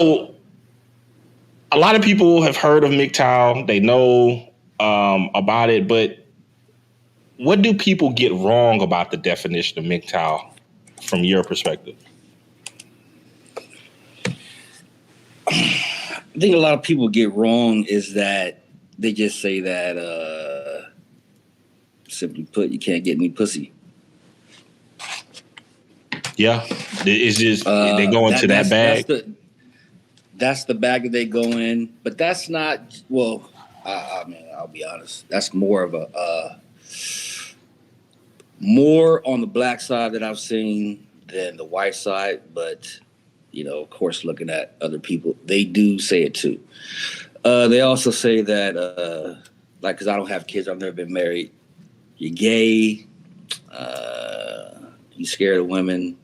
So a lot of people have heard of MGTOW. They know about it, but what do people get wrong about the definition of MGTOW from your perspective? I think a lot of people get wrong is that they just say that, simply put, you can't get any pussy. Yeah, it's just they go into that bag. That's the bag that they go in, but that's not. Well, I mean, I'll be honest. That's more of a more on the black side that I've seen than the white side. But of course, looking at other people, they do say it too. They also say that, like, because I don't have kids, I've never been married. You're gay. You scared of women,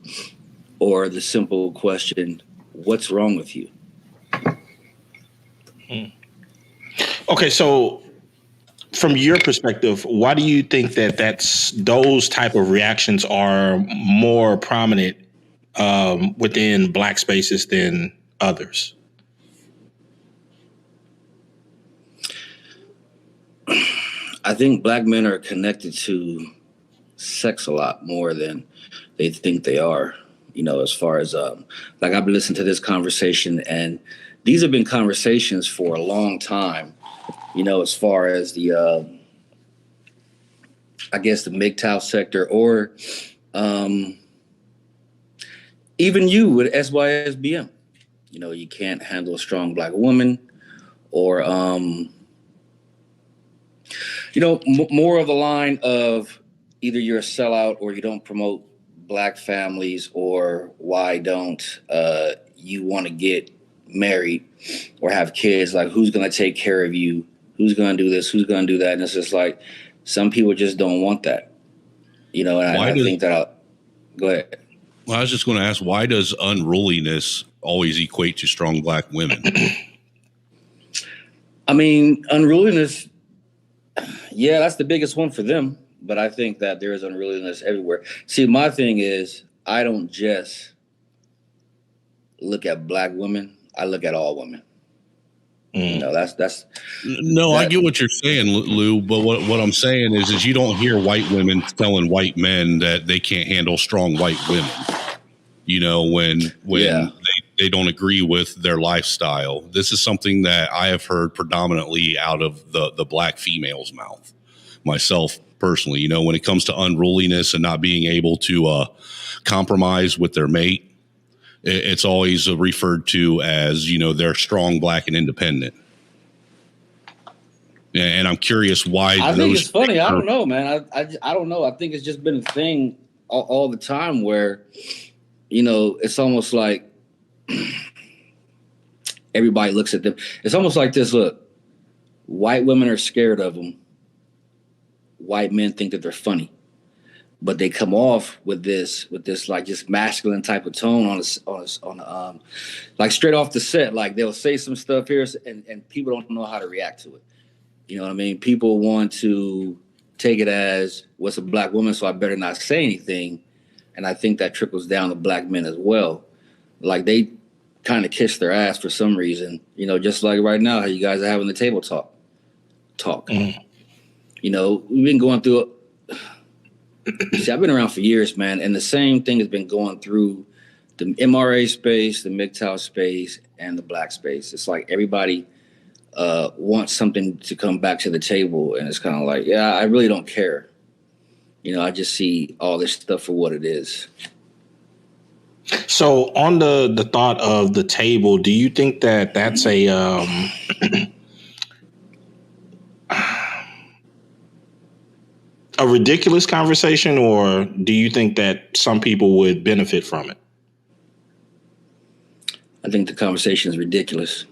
or the simple question, what's wrong with you? Okay, so from your perspective, why do you think that those type of reactions are more prominent within Black spaces than others? I think Black men are connected to sex a lot more than they think they are, as far as like I've been listening to this conversation, and these have been conversations for a long time, as far as the I guess the MGTOW sector, or even you with SYSBM. You can't handle a strong Black woman, or more of the line of either you're a sellout or you don't promote Black families, or why don't you want to get married or have kids? Like, who's going to take care of you? Who's going to do this? Who's going to do that? And it's just like, some people just don't want that, and I think that go ahead. Well, I was just going to ask, why does unruliness always equate to strong Black women? I mean, unruliness, yeah, that's the biggest one for them. But I think that there is unruliness everywhere. See, my thing is, I don't just look at Black women. I look at all women. That's. No, I get what you're saying, Lou. But what I'm saying is you don't hear white women telling white men that they can't handle strong white women. When they don't agree with their lifestyle. This is something that I have heard predominantly out of the Black female's mouth. Myself personally, when it comes to unruliness and not being able to compromise with their mate, it's always referred to as, they're strong, Black, and independent. And I'm curious why. I think it's funny. I don't know, man. I don't know. I think it's just been a thing all the time where, it's almost like everybody looks at them. It's almost like this. Look, white women are scared of them. White men think that they're funny, but they come off with this like just masculine type of tone on like straight off the set. Like, they'll say some stuff here, and people don't know how to react to it. You know what I mean? People want to take it as, what's a Black woman, so I better not say anything. And I think that trickles down to Black men as well. Like, they kind of kiss their ass for some reason. Just like right now, how you guys are having the table talk. Mm-hmm. We've been going through See, I've been around for years, man, and the same thing has been going through the MRA space, the MGTOW space, and the Black space. It's like everybody wants something to come back to the table, and it's kind of like, yeah, I really don't care. I just see all this stuff for what it is. So on the thought of the table, do you think that that's a ridiculous conversation, or do you think that some people would benefit from it? I think the conversation is ridiculous.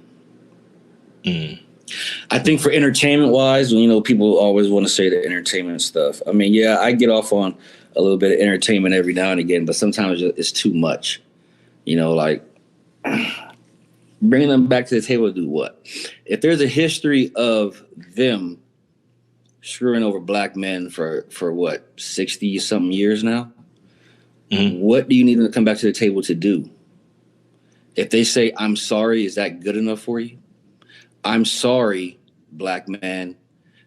I think for entertainment wise, people always want to say the entertainment stuff. I mean, yeah, I get off on a little bit of entertainment every now and again, but sometimes it's too much. Like, bringing them back to the table to do what? If there's a history of them screwing over Black men for what, 60 something years now, what do you need them to come back to the table to do? If they say, I'm sorry, is that good enough for you? I'm sorry, black man,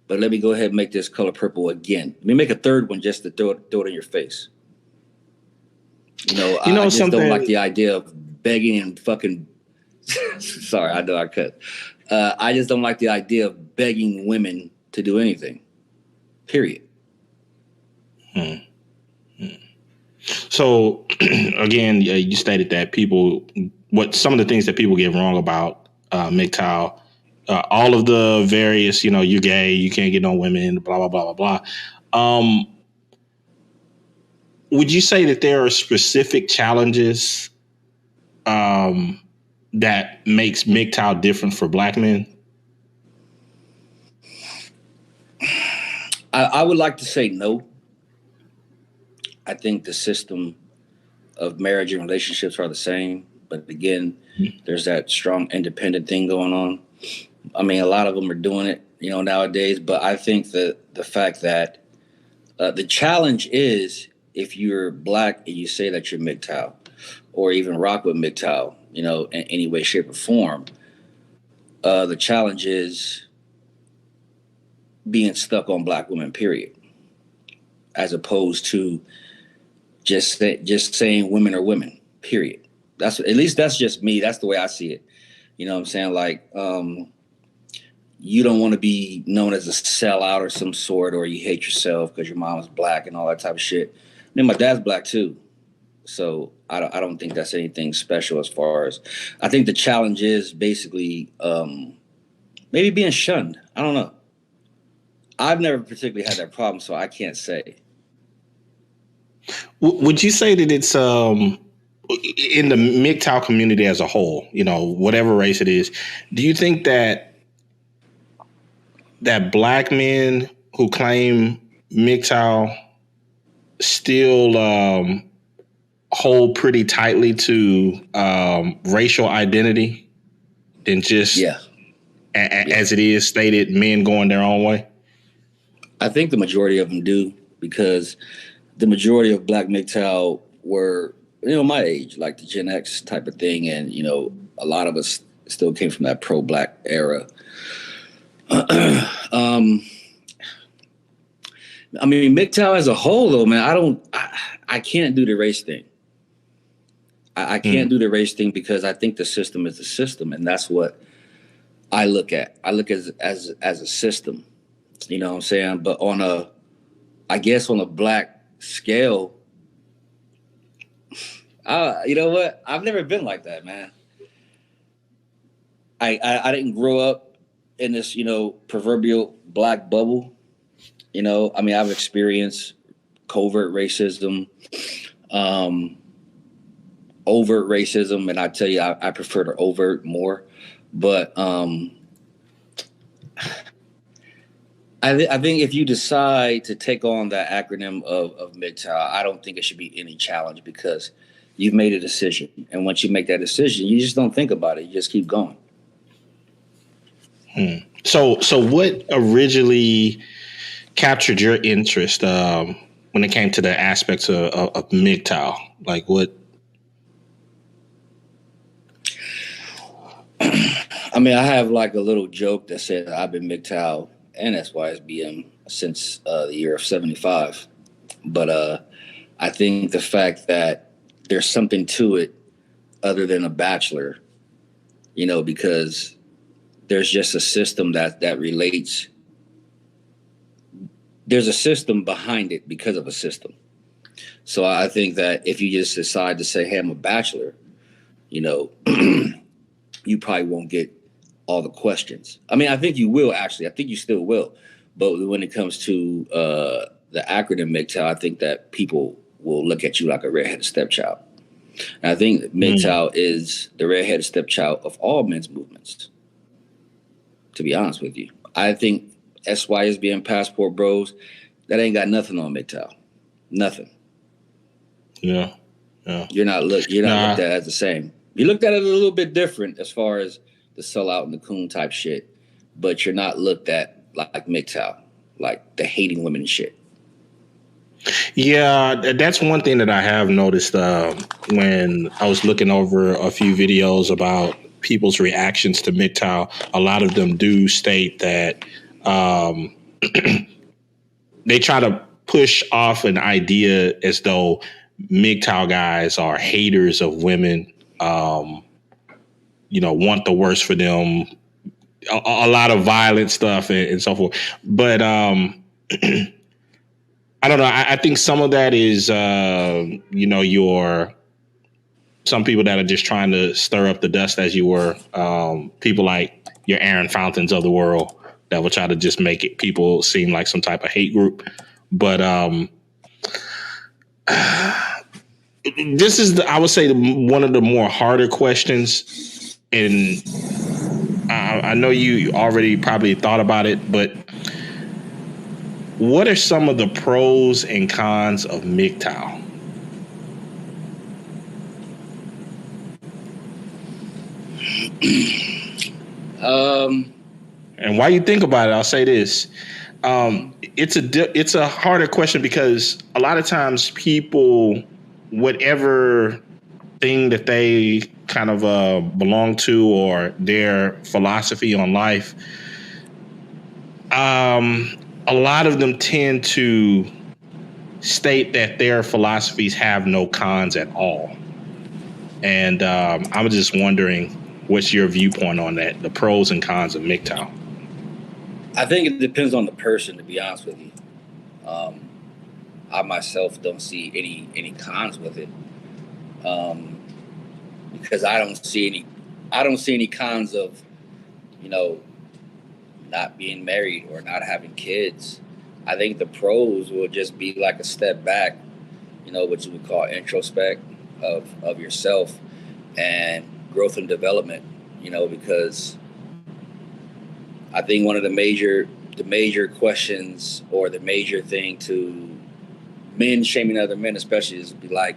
but let me go ahead and make this color purple again. Let me make a third one just to throw it in your face. I just something. don't like the idea of begging and fucking. Sorry, I know I cut. I just don't like the idea of begging women to do anything. Period. So again, you stated that some of the things that people get wrong about MGTOW, all of the various, you're gay, you can't get no women, blah blah blah blah blah. Would you say that there are specific challenges that makes MGTOW different for black men? I would like to say no. I think the system of marriage and relationships are the same. But again, there's that strong independent thing going on. I mean, a lot of them are doing it, nowadays. But I think that the fact that the challenge is if you're black and you say that you're MGTOW or even rock with MGTOW, in any way, shape, or form, the challenge is being stuck on black women, period, as opposed to just saying women are women, period. That's just me. That's the way I see it. You know what I'm saying? Like, you don't want to be known as a sellout or some sort, or you hate yourself because your mom is black and all that type of shit. I mean, my dad's black too. So I don't think that's anything special as far as, I think the challenge is basically maybe being shunned. I don't know. I've never particularly had that problem, so I can't say. Would you say that it's in the MGTOW community as a whole, whatever race it is, do you think that black men who claim MGTOW still hold pretty tightly to racial identity than just as it is stated, men going their own way? I think the majority of them do, because the majority of black MGTOW were, my age, like the Gen X type of thing. And, a lot of us still came from that pro-black era. I mean, MGTOW as a whole, though, man, I can't do the race thing. I can't do the race thing because I think the system is the system. And that's what I look at. I look as a system, you know what I'm saying? But on a black scale, you know what? I've never been like that, man. I didn't grow up in this, proverbial black bubble. I mean, I've experienced covert racism, overt racism, and I tell you, I prefer the overt more. But I think if you decide to take on that acronym of MGTOW, I don't think it should be any challenge, because you've made a decision. And once you make that decision, you just don't think about it. You just keep going. So what originally captured your interest when it came to the aspects of MGTOW? Like what? I mean, I have like a little joke that said I've been MGTOW and SYSBM since the year of 75. But I think the fact that there's something to it other than a bachelor, because there's just a system that relates. There's a system behind it because of a system. So I think that if you just decide to say, hey, I'm a bachelor, you probably won't get all the questions. I mean, I think you will, actually. I think you still will. But when it comes to the acronym MGTOW, I think that people will look at you like a redheaded stepchild. And I think MGTOW is the redheaded stepchild of all men's movements, to be honest with you. I think SYSBM Passport Bros, that ain't got nothing on MGTOW. Nothing. Yeah. You're not looked at as the same. You looked at it a little bit different as far as the sellout and the coon type shit, but you're not looked at like MGTOW, like the hating women and shit. Yeah, that's one thing that I have noticed when I was looking over a few videos about people's reactions to MGTOW. A lot of them do state that um, they try to push off an idea as though MGTOW guys are haters of women, want the worst for them, a lot of violent stuff and so forth. But I don't know. I think some of that is, your some people that are just trying to stir up the dust, as you were. People like your Aaron Fountains of the world that will try to just make it people seem like some type of hate group. But this is, I would say, one of the more harder questions. And I know you already probably thought about it, but what are some of the pros and cons of MGTOW? And while you think about it, I'll say this: it's a harder question because a lot of times people, whatever thing that they kind of belong to or their philosophy on life, a lot of them tend to state that their philosophies have no cons at all. And I'm just wondering, what's your viewpoint on that, the pros and cons of MGTOW? I think it depends on the person, to be honest with you. I myself don't see any cons with it, because I don't see any cons of, not being married or not having kids. I think the pros will just be like a step back, what you would call introspect of yourself and growth and development, because I think one of the major questions or the major thing to men shaming other men especially is be like,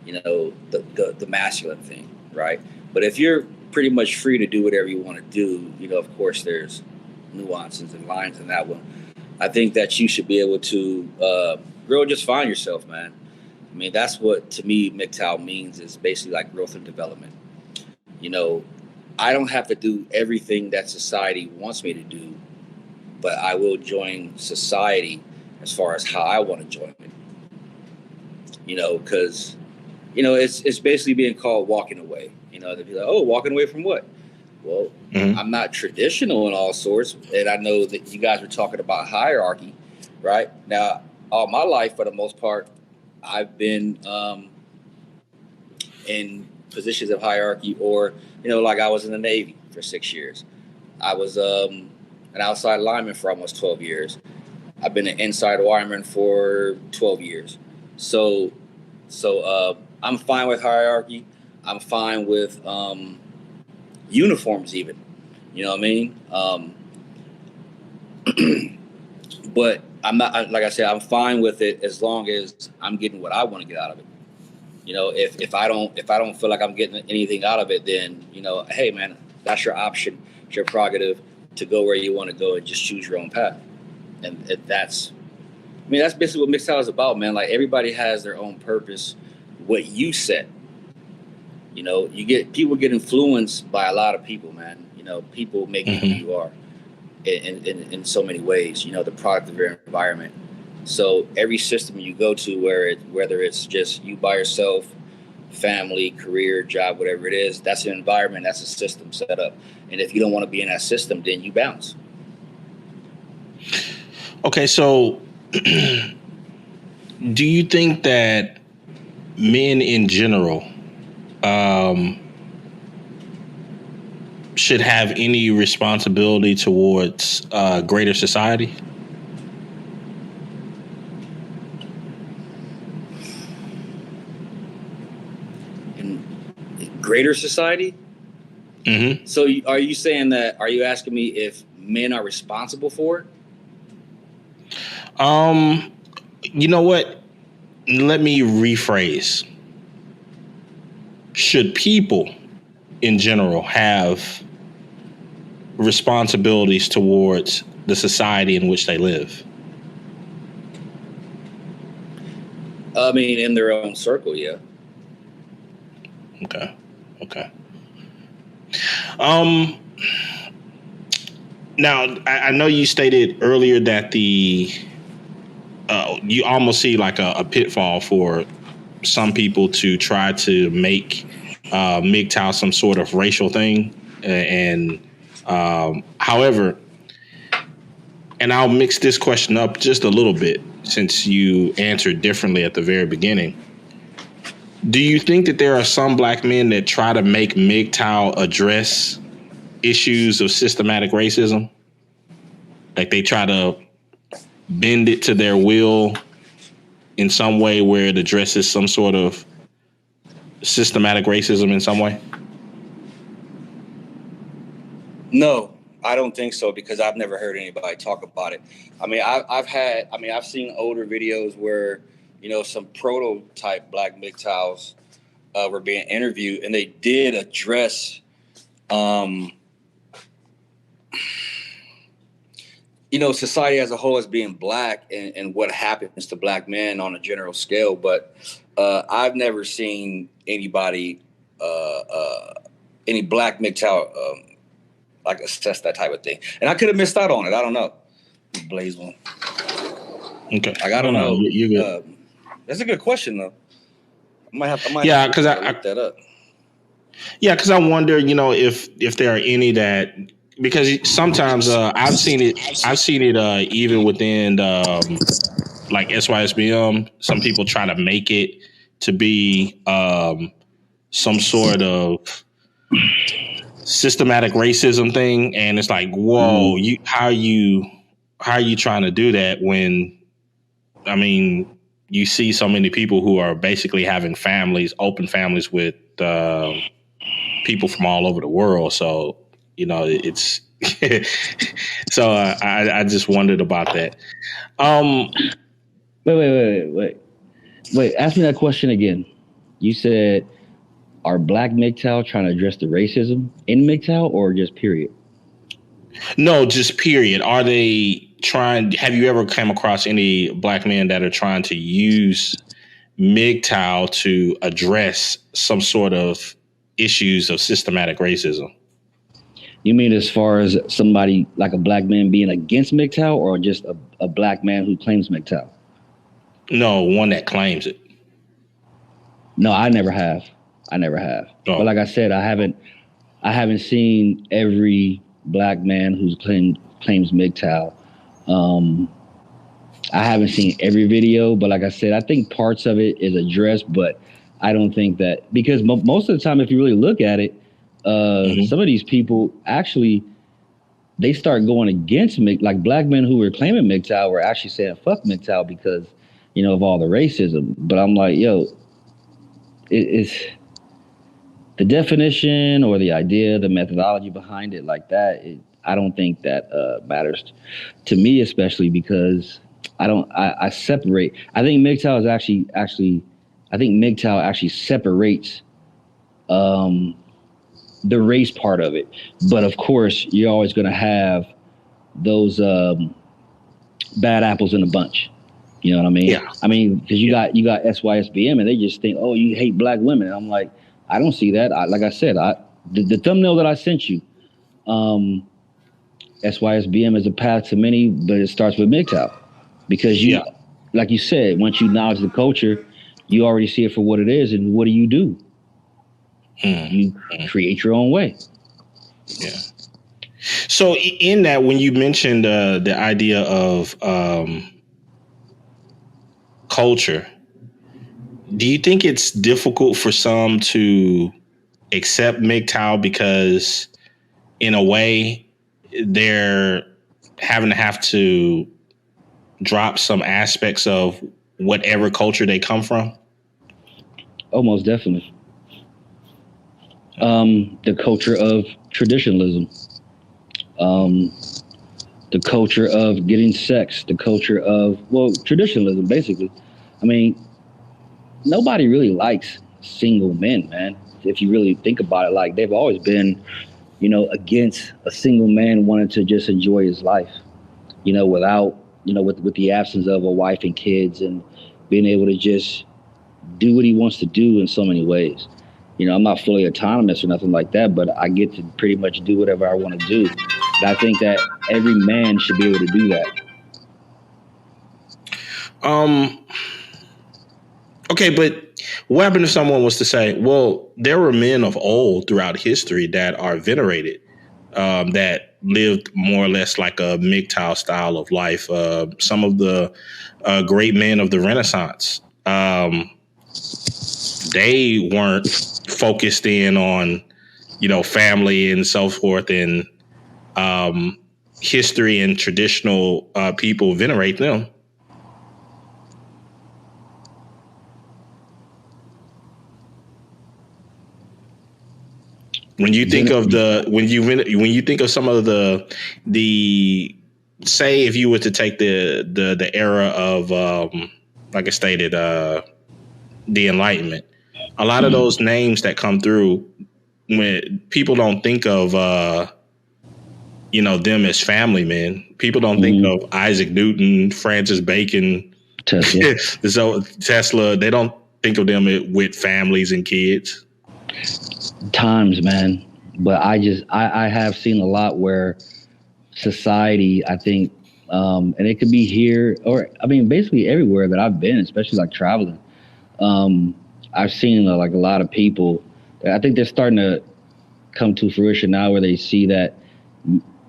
the masculine thing, right? But if you're pretty much free to do whatever you want to do, of course there's nuances and lines in that one. I think that you should be able to grow and just find yourself, man. I mean, that's what, to me, MGTOW means, is basically like growth and development. I don't have to do everything that society wants me to do, but I will join society as far as how I want to join it. Because, it's basically being called walking away. They'd be like, oh, walking away from what? Well, I'm not traditional in all sorts, and I know that you guys were talking about hierarchy, right? Now, all my life, for the most part, I've been in positions of hierarchy, or, like I was in the Navy for 6 years. I was an outside lineman for almost 12 years. I've been an inside wireman for 12 years. So I'm fine with hierarchy. I'm fine with uniforms even, you know what I mean? But I'm not, like I said, I'm fine with it as long as I'm getting what I want to get out of it. If I don't feel like I'm getting anything out of it, then, hey man, that's your option, it's your prerogative to go where you want to go and just choose your own path. And that's basically what MGTOW is about, man. Like, everybody has their own purpose, what you set. People get influenced by a lot of people, man. People make you who you are in so many ways, the product of your environment. So every system you go to, whether it's just you by yourself, family, career, job, whatever it is, that's an environment, that's a system set up. And if you don't want to be in that system, then you bounce. Okay, so do you think that men in general should have any responsibility towards greater society? In greater society? Mm-hmm. So are you asking me if men are responsible for it? You know what? Let me rephrase. Should people in general have responsibilities towards the society in which they live? I mean, in their own circle, yeah. Okay. Now, I know you stated earlier that you almost see like a pitfall for some people to try to make MGTOW some sort of racial thing. And however, and I'll mix this question up just a little bit since you answered differently at the very beginning. Do you think that there are some black men that try to make MGTOW address issues of systematic racism? Like they try to bend it to their will in some way where it addresses some sort of systematic racism in some way? No, I don't think so, because I've never heard anybody talk about it. I mean, I've seen older videos where, some prototype black MGTOWs were being interviewed, and they did address, society as a whole as being black and what happens to black men on a general scale. But I've never seen anybody, any black MGTOW, like assess that type of thing. And I could have missed out on it. I don't know. Blaze one. Okay. Like, I don't know. You're good. That's a good question, though. I might have to look that up. Yeah, because I wonder, if there are any that, because sometimes I've seen it even within like SYSBM. Some people try to make it to be some sort of systematic racism thing, and it's like, whoa, how are you trying to do that when, I mean, you see so many people who are basically having open families with people from all over the world. So, it's so I just wondered about that. Wait. Ask me that question again. You said, are black MGTOW trying to address the racism in MGTOW, or just period? No, just period. Are they trying? Have you ever come across any black men that are trying to use MGTOW to address some sort of issues of systematic racism? You mean as far as somebody like a black man being against MGTOW, or just a black man who claims MGTOW? No, one that claims it. No, I never have. Oh. But like I said, I haven't seen every black man who's claims MGTOW. I haven't seen every video, but like I said, I think parts of it is addressed, but I don't think that, because most of the time, if you really look at it, some of these people actually, they start going against like black men who were claiming MGTOW were actually saying fuck MGTOW because, of all the racism. But I'm like, it's the definition or the idea, the methodology behind it like that. I don't think that matters to me, especially because I separate. I think MGTOW is actually MGTOW actually separates the race part of it. But of course, you're always going to have those bad apples in a bunch. You know what I mean? Yeah. I mean, because you got SYSBM and they just think, oh, you hate black women. And I'm like, I don't see that. Like I said, the thumbnail that I sent you, SYSBM is a path to many, but it starts with MGTOW. Because like you said, once you acknowledge the culture, you already see it for what it is. And what do? You create your own way. Yeah. So in that, when you mentioned the idea of culture, do you think it's difficult for some to accept MGTOW because in a way they're have to drop some aspects of whatever culture they come from? Oh, most definitely. The culture of traditionalism, the culture of getting sex, the culture of, traditionalism, basically. I mean, nobody really likes single men, man. If you really think about it, like they've always been, against a single man wanting to just enjoy his life, without, with the absence of a wife and kids and being able to just do what he wants to do in so many ways. You know, I'm not fully autonomous or nothing like that, but I get to pretty much do whatever I want to do. And I think that every man should be able to do that. Okay, but what happened if someone was to say, well, there were men of old throughout history that are venerated, that lived more or less like a MGTOW style of life. Some of the great men of the Renaissance, they weren't focused in on, you know, family and so forth, and history and traditional people venerate them. When you think of when you think of some of the say, if you were to take the era of like I stated, the Enlightenment, a lot of those names that come through, when people don't think of you know, them as family men. People don't think of Isaac Newton, Francis Bacon, Tesla. so Tesla. They don't think of them with families and kids. Times, man. But I have seen a lot where society, I think, and it could be here or I mean basically everywhere that I've been, especially like traveling. I've seen like a lot of people. I think they're starting to come to fruition now where they see that,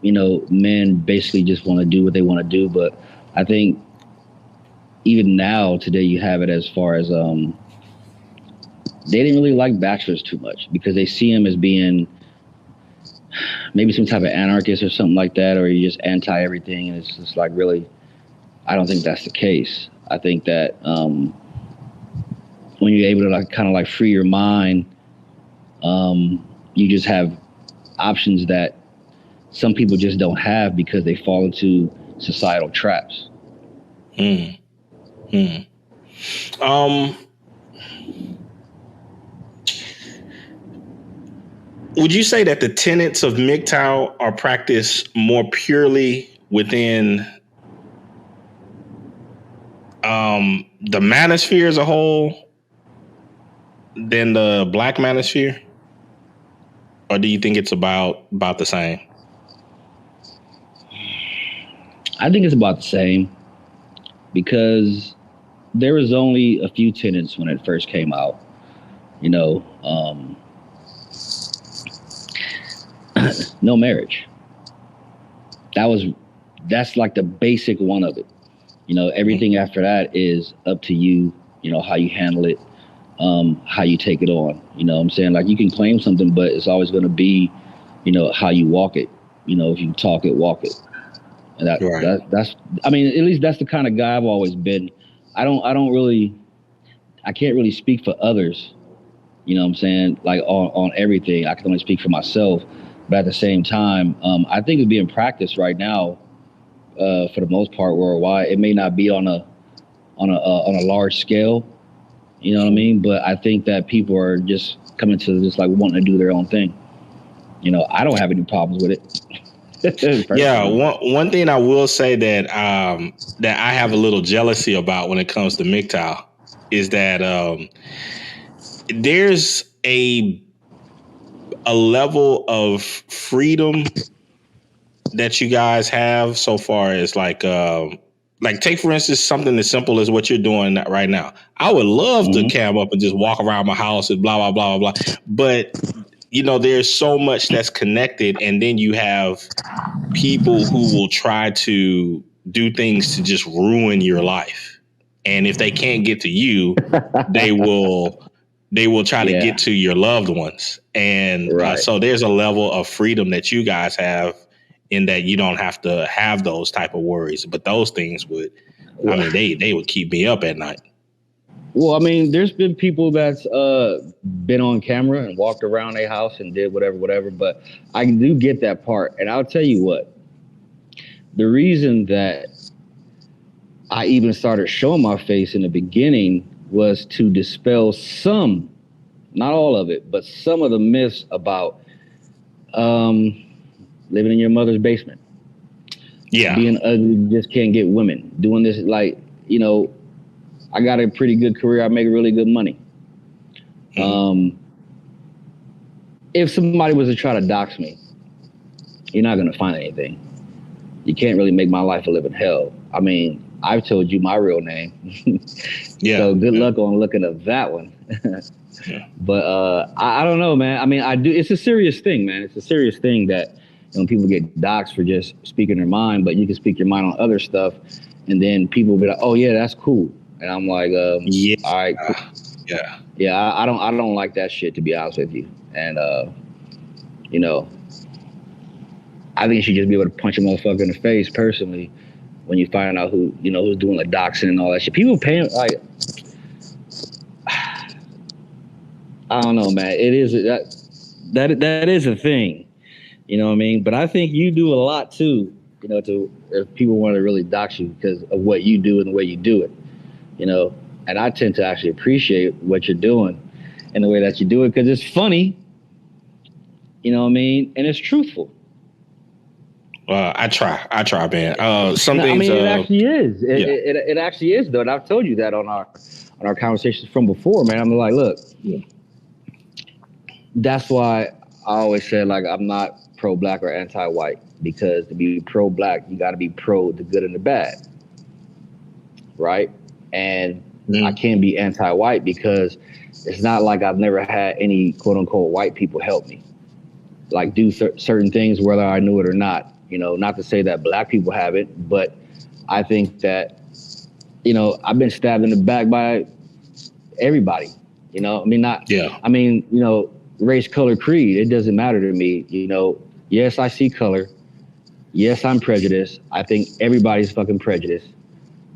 you know, men basically just want to do what they want to do. But I think even now today you have it as far as they didn't really like bachelors too much because they see him as being maybe some type of anarchist or something like that, or you're just anti everything. And it's just like, really, I don't think that's the case. I think that when you're able to like kind of like free your mind, you just have options that some people just don't have because they fall into societal traps. Would you say that the tenets of MGTOW are practiced more purely within the manosphere as a whole than the Black manosphere? Or do you think it's about the same? I think it's about the same because there was only a few tenets when it first came out, you know, no marriage. That's like the basic one of it. You know, everything after that is up to you, you know, how you handle it, how you take it on. You know what I'm saying? Like you can claim something, but it's always going to be, you know, how you walk it. You know, if you talk it, walk it. And that's, I mean, at least that's the kind of guy I've always been. I can't really speak for others. You know what I'm saying? Like on everything. I can only speak for myself. But at the same time, I think it's being practiced right now, for the most part worldwide. It may not be on a large scale, you know what I mean? But I think that people are just coming to just like wanting to do their own thing. You know, I don't have any problems with it. Yeah, one thing I will say that that I have a little jealousy about when it comes to MGTOW is that there's a level of freedom that you guys have so far as like take for instance something as simple as what you're doing right now. I would love to cam up and just walk around my house and blah blah blah blah blah, but you know there's so much that's connected, and then you have people who will try to do things to just ruin your life, and if they can't get to you, they will try to get to your loved ones, and so there's a level of freedom that you guys have in that you don't have to have those type of worries, but those things would, I mean, they would keep me up at night. Well, I mean, there's been people that's been on camera and walked around their house and did whatever, but I do get that part. And I'll tell you what, the reason that I even started showing my face in the beginning was to dispel some, not all of it, but some of the myths about living in your mother's basement. Yeah. Being ugly, just can't get women. Doing this, like, you know, I got a pretty good career. I make really good money. If somebody was to try to dox me, you're not going to find anything. You can't really make my life a living hell. I mean, I've told you my real name. So good luck on looking up that one. But I don't know, man. I mean, I do. It's a serious thing, man. It's a serious thing that people get doxxed for just speaking their mind, but you can speak your mind on other stuff, and then people will be like, "Oh yeah, that's cool," and I'm like, "All right, cool. Yeah." I don't like that shit, to be honest with you, and I think you should just be able to punch a motherfucker in the face personally when you find out who's doing the doxing and all that shit. People paying like. I don't know, man. It is that is a thing, you know what I mean? But I think you do a lot too, if people want to really dox you because of what you do and the way you do it, And I tend to actually appreciate what you're doing and the way that you do it because it's funny, you know what I mean, and it's truthful. I try, man. Some things. I mean, it actually is. It actually is, though. And I've told you that on our conversations from before, man. I'm like, look. Yeah. That's why I always said, like, I'm not pro-black or anti-white, because to be pro-black, you got to be pro the good and the bad, right? And I can't be anti-white because it's not like I've never had any quote-unquote white people help me, like do certain things whether I knew it or not. Not to say that black people haven't, but I think that, I've been stabbed in the back by everybody. I mean, race, color, creed, it doesn't matter to me. Yes, I see color. Yes, I'm prejudiced. I think everybody's fucking prejudiced.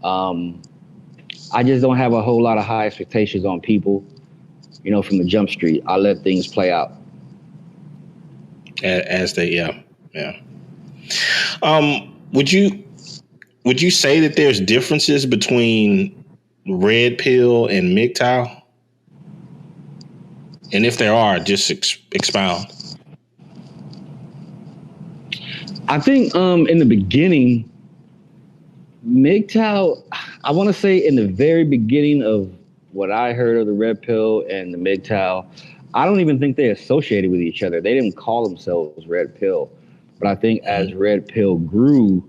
I just don't have a whole lot of high expectations on people, from the jump street. I let things play out. As they, yeah. Would you say that there's differences between red pill and MGTOW? And if there are, just expound. I think in the beginning, MGTOW, I want to say in the very beginning of what I heard of the red pill and the MGTOW, I don't even think they associated with each other. They didn't call themselves red pill. But I think as red pill grew,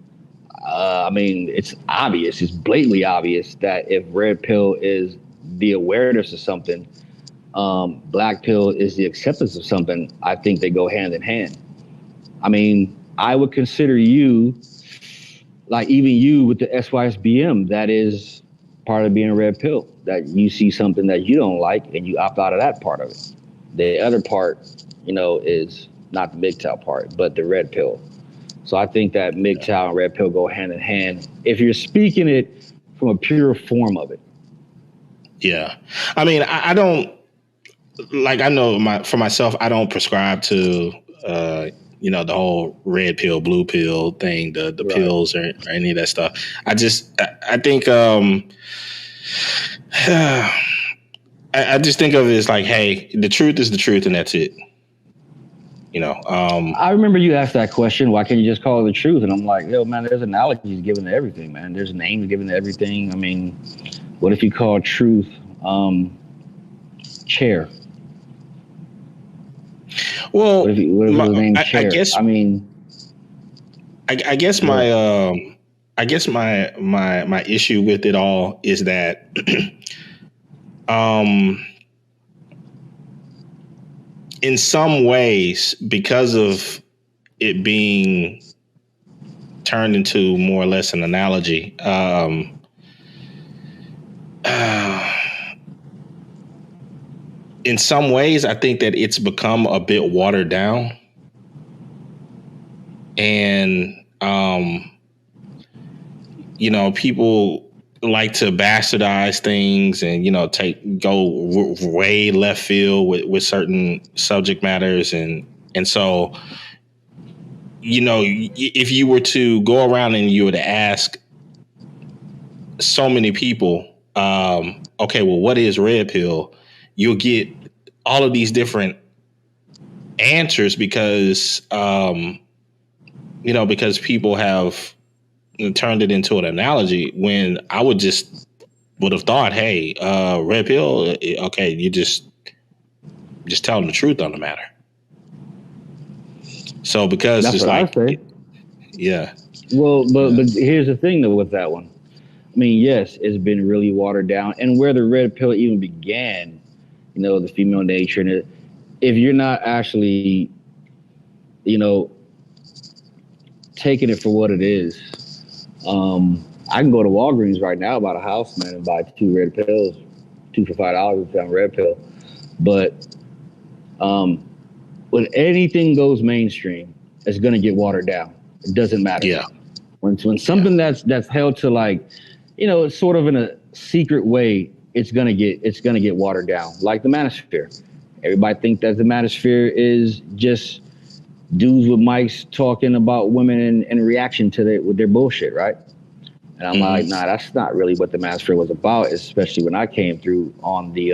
I mean, it's obvious, it's blatantly obvious that if red pill is the awareness of something, black pill is the acceptance of something. I think they go hand in hand. I mean, I would consider you, like even you with the SYSBM, that is part of being a red pill, that you see something that you don't like and you opt out of that part of it. The other part, is not the MGTOW part, but the red pill. So I think that MGTOW and red pill go hand in hand if you're speaking it from a pure form of it. Yeah. I mean, I don't, like, I know for myself, I don't prescribe to, the whole red pill, blue pill thing, the right. Pills or any of that stuff. I think, I just think of it as like, hey, the truth is the truth and that's it. I remember you asked that question, why can't you just call it the truth? And I'm like, yo, man, there's analogies given to everything, man. There's names given to everything. I mean, what if you call truth chair? Well, what if it was named chair? I guess my issue with it all is that in some ways, because of it being turned into more or less an analogy, in some ways, I think that it's become a bit watered down. And, people like to bastardize things and, go way left field with certain subject matters. And so, if you were to go around and you were to ask so many people, okay, well, what is red pill? You'll get all of these different answers because people have turned it into an analogy, when I would just would have thought, hey, red pill, okay, you just telling the truth on the matter. So because That's it's what I like, say. yeah. Well, but here's the thing though with that one. I mean, yes, it's been really watered down, and where the red pill even began, the female nature, and if you're not actually, taking it for what it is, I can go to Walgreens right now, buy a house, man, and buy 2 red pills, 2 for $5 a red pill. But when anything goes mainstream, it's gonna get watered down. It doesn't matter. Yeah. When something that's held to like, it's sort of in a secret way, it's gonna get watered down. Like the manosphere. Everybody think that the manosphere is just dudes with mics talking about women in reaction to with their bullshit, right? And I'm like, nah, that's not really what the manosphere was about, especially when I came through on the,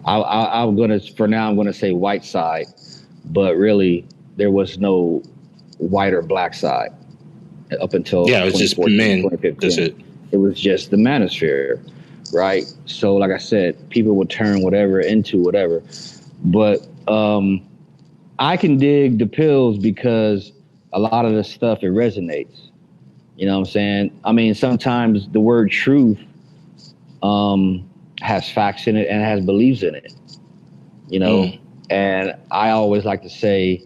I'm gonna say white side, but really there was no white or black side up until it was just men. 2015. That's it. It was just the manosphere, right? So like I said, people would turn whatever into whatever. But I can dig the pills because a lot of the stuff, it resonates. You know what I'm saying? I mean, sometimes the word truth has facts in it and has beliefs in it. And I always like to say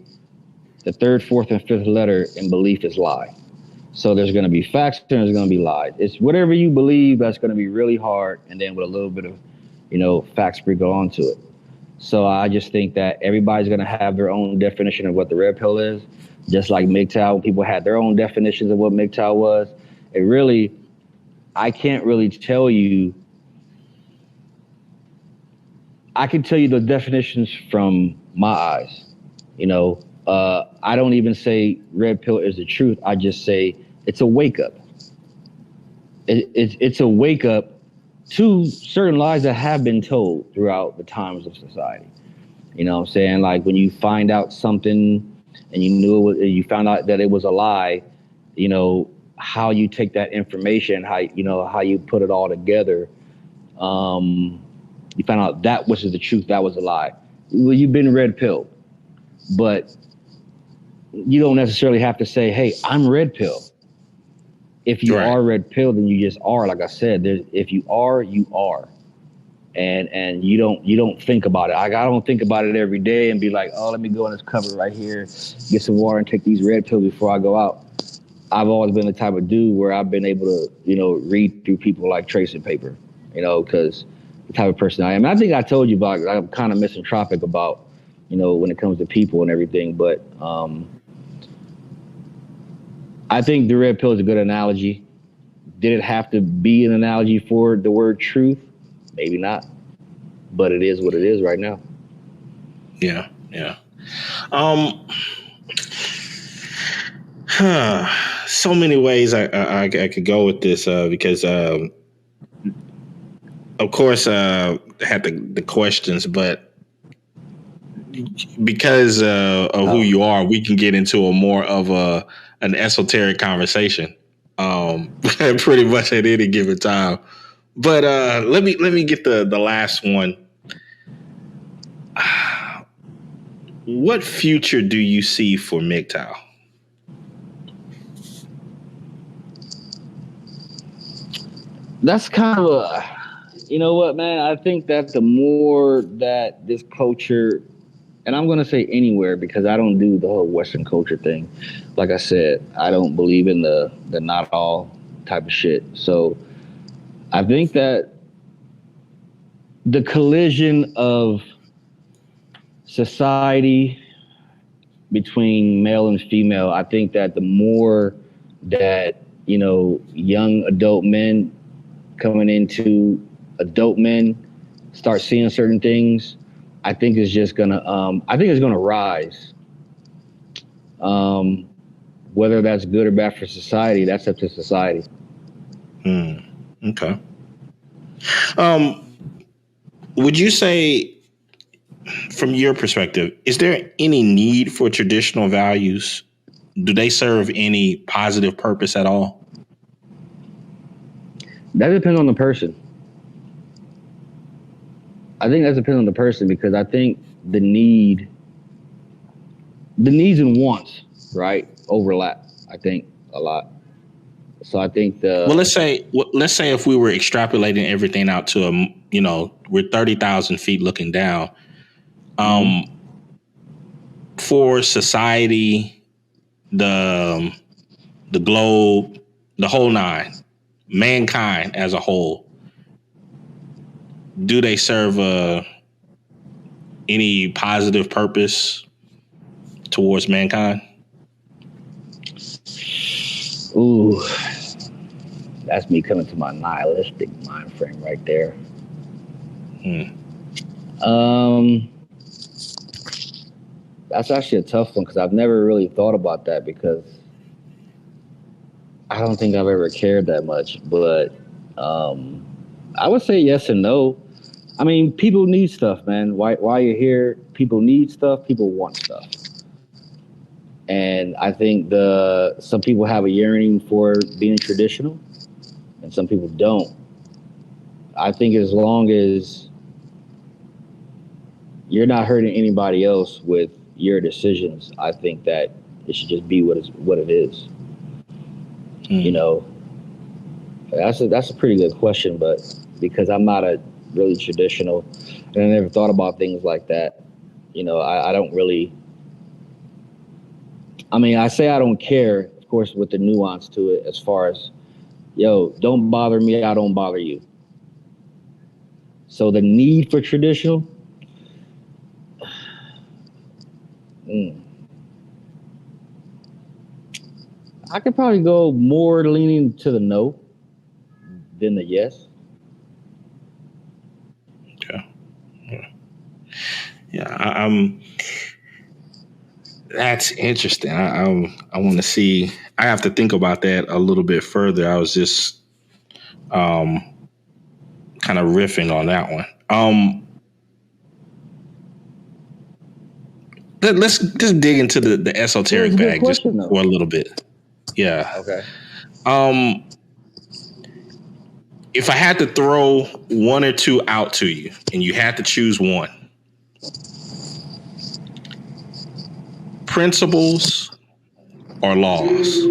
the 3rd, 4th, and 5th letter in belief is lie. So there's going to be facts and there's going to be lies. It's whatever you believe that's going to be really hard, and then with a little bit of, facts sprinkled onto it. So I just think that everybody's going to have their own definition of what the red pill is, just like MGTOW. People had their own definitions of what MGTOW was. I can't really tell you. I can tell you the definitions from my eyes. I don't even say red pill is the truth. I just say it's a wake up. It's a wake up to certain lies that have been told throughout the times of society. You know what I'm saying? Like when you find out something and you found out that it was a lie, how you take that information, how you put it all together. You find out that which is the truth, that was a lie. Well, you've been red pilled, but you don't necessarily have to say, hey, I'm red pill. If you are red pill, then you just are. Like I said, if you are, you are. And you don't think about it. I don't think about it every day and be like, oh, let me go in this cupboard right here, get some water and take these red pills before I go out. I've always been the type of dude where I've been able to, read through people like tracing paper, because the type of person I am. And I think I told you about, I'm kind of misanthropic about, when it comes to people and everything. But I think the red pill is a good analogy. Did it have to be an analogy for the word truth? Maybe not. But it is what it is right now. Yeah. So many ways I could go with this because of course I had the questions, but because of who you are, we can get into a more of an esoteric conversation pretty much at any given time. But let me get the last one. What future do you see for MGTOW? That's kind of you know what, man? I think that the more that this culture, and I'm going to say anywhere because I don't do the whole Western culture thing. Like I said, I don't believe in the not all type of shit. So I think that the collision of society between male and female, I think that the more that, young adult men coming into adult men start seeing certain things, I think it's just gonna rise. Whether that's good or bad for society, that's up to society. Okay. Would you say, from your perspective, is there any need for traditional values? Do they serve any positive purpose at all? That depends on the person. I think that depends on the person because I think the needs and wants, right, overlap. I think a lot. So I think Well, let's say if we were extrapolating everything out to we're 30,000 feet looking down. For society, the globe, the whole nine, mankind as a whole, do they serve any positive purpose towards mankind? ooh, that's me coming to my nihilistic mind frame right there. That's actually a tough one because I've never really thought about that because I don't think I've ever cared that much. But I would say yes and no. I mean, people need stuff, man. While you're here, people need stuff. People want stuff. And I think some people have a yearning for being traditional, and some people don't. I think as long as you're not hurting anybody else with your decisions, I think that it should just be what it is. You know, that's a pretty good question, but because I'm not a really traditional, and I never thought about things like that. I don't really. I mean, I say I don't care, of course, with the nuance to it, as far as, don't bother me, I don't bother you. So the need for traditional, I could probably go more leaning to the no than the yes. Yeah. That's interesting. I want to see. I have to think about that a little bit further. I was just kind of riffing on that one. Let's just dig into the esoteric bag question, just for a little bit. Yeah. Okay. If I had to throw one or two out to you, and you had to choose one, principles or laws?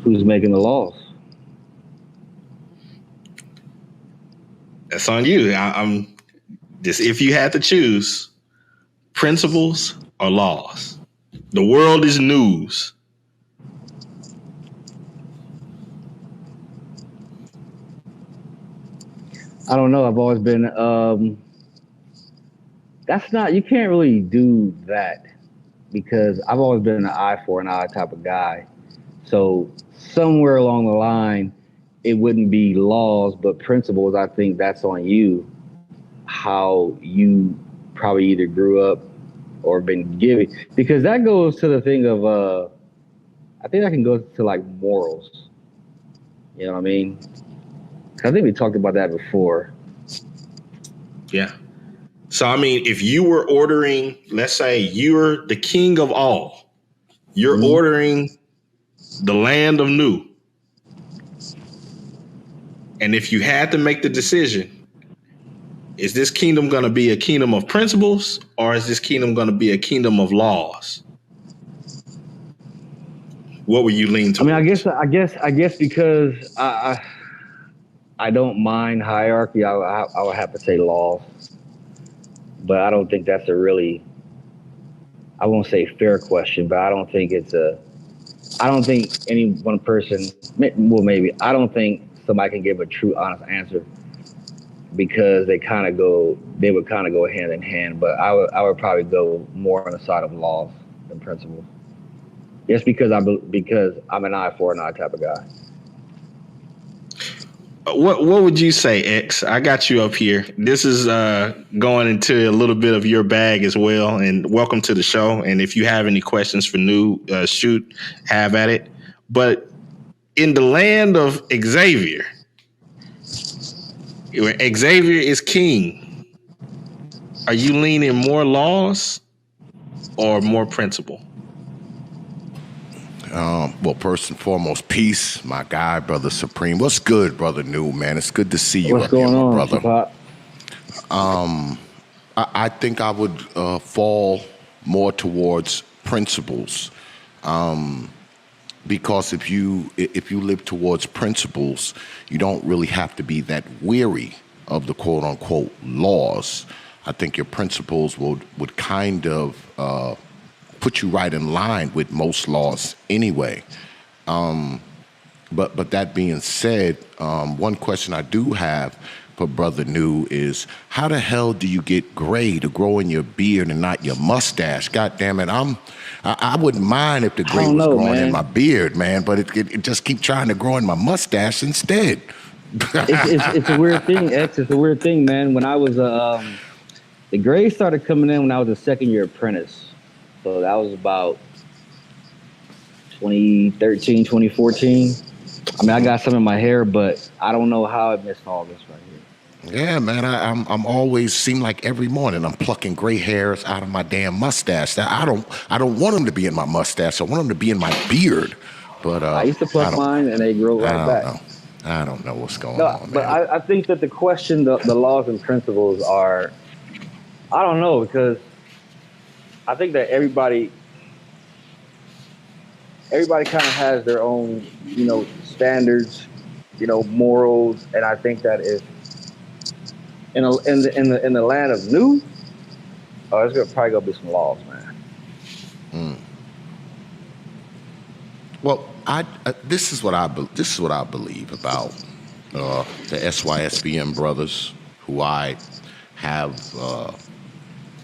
Who's making the laws? That's on you. I'm just, if you had to choose principles or laws. The world is news. I don't know. I've always been. You can't really do that because I've always been an eye for an eye type of guy. So somewhere along the line, it wouldn't be laws, but principles. I think that's on you. How you probably either grew up or been given, because that goes to the thing of. I think that can go to like morals. You know what I mean? I think we talked about that before. Yeah. So, I mean, if you were ordering, let's say you're the king of all, you're ordering the land of New. And if you had to make the decision, is this kingdom going to be a kingdom of principles or is this kingdom going to be a kingdom of laws? What would you lean towards? I mean, I guess because I don't mind hierarchy. I would have to say laws, but I don't think that's a really, I won't say fair question, but I don't think I don't think any one person, well, maybe, I don't think somebody can give a true, honest answer because they would kind of go hand in hand, but I would probably go more on the side of laws than principles. Just because I'm an eye for an eye type of guy. What would you say, X? I got you up here. This is going into a little bit of your bag as well. And welcome to the show. And if you have any questions for New, shoot, have at it. But in the land of Xavier, where Xavier is king, are you leaning more laws or more principle? Well, first and foremost, peace, my guy, Brother Supreme. What's good, Brother New, man? It's good to see you What's up here, going my on, brother. Tupac? I think I would fall more towards principles, because if you live towards principles, you don't really have to be that weary of the quote unquote laws. I think your principles would kind of put you right in line with most laws anyway. But that being said, one question I do have for Brother New is, how the hell do you get gray to grow in your beard and not your mustache? God damn it, I wouldn't mind if the gray was growing in my beard, man, but it just keep trying to grow in my mustache instead. It's a weird thing, X. It's a weird thing, man. When I was the gray started coming in when I was a second-year apprentice. So that was about 2013, 2014. I mean, I got some in my hair, but I don't know how I missed all this right here. Yeah, man, I'm always seem like every morning I'm plucking gray hairs out of my damn mustache. I don't want them to be in my mustache. I want them to be in my beard. But I used to pluck mine and they grow right back. I don't know what's going on, man. But I think that the question, the laws and principles are, I don't know, because I think that everybody kind of has their own, standards, morals, and I think that if in the land of new, there's probably gonna be some laws, man. Well, this is what I believe about the SYSBM brothers, who I have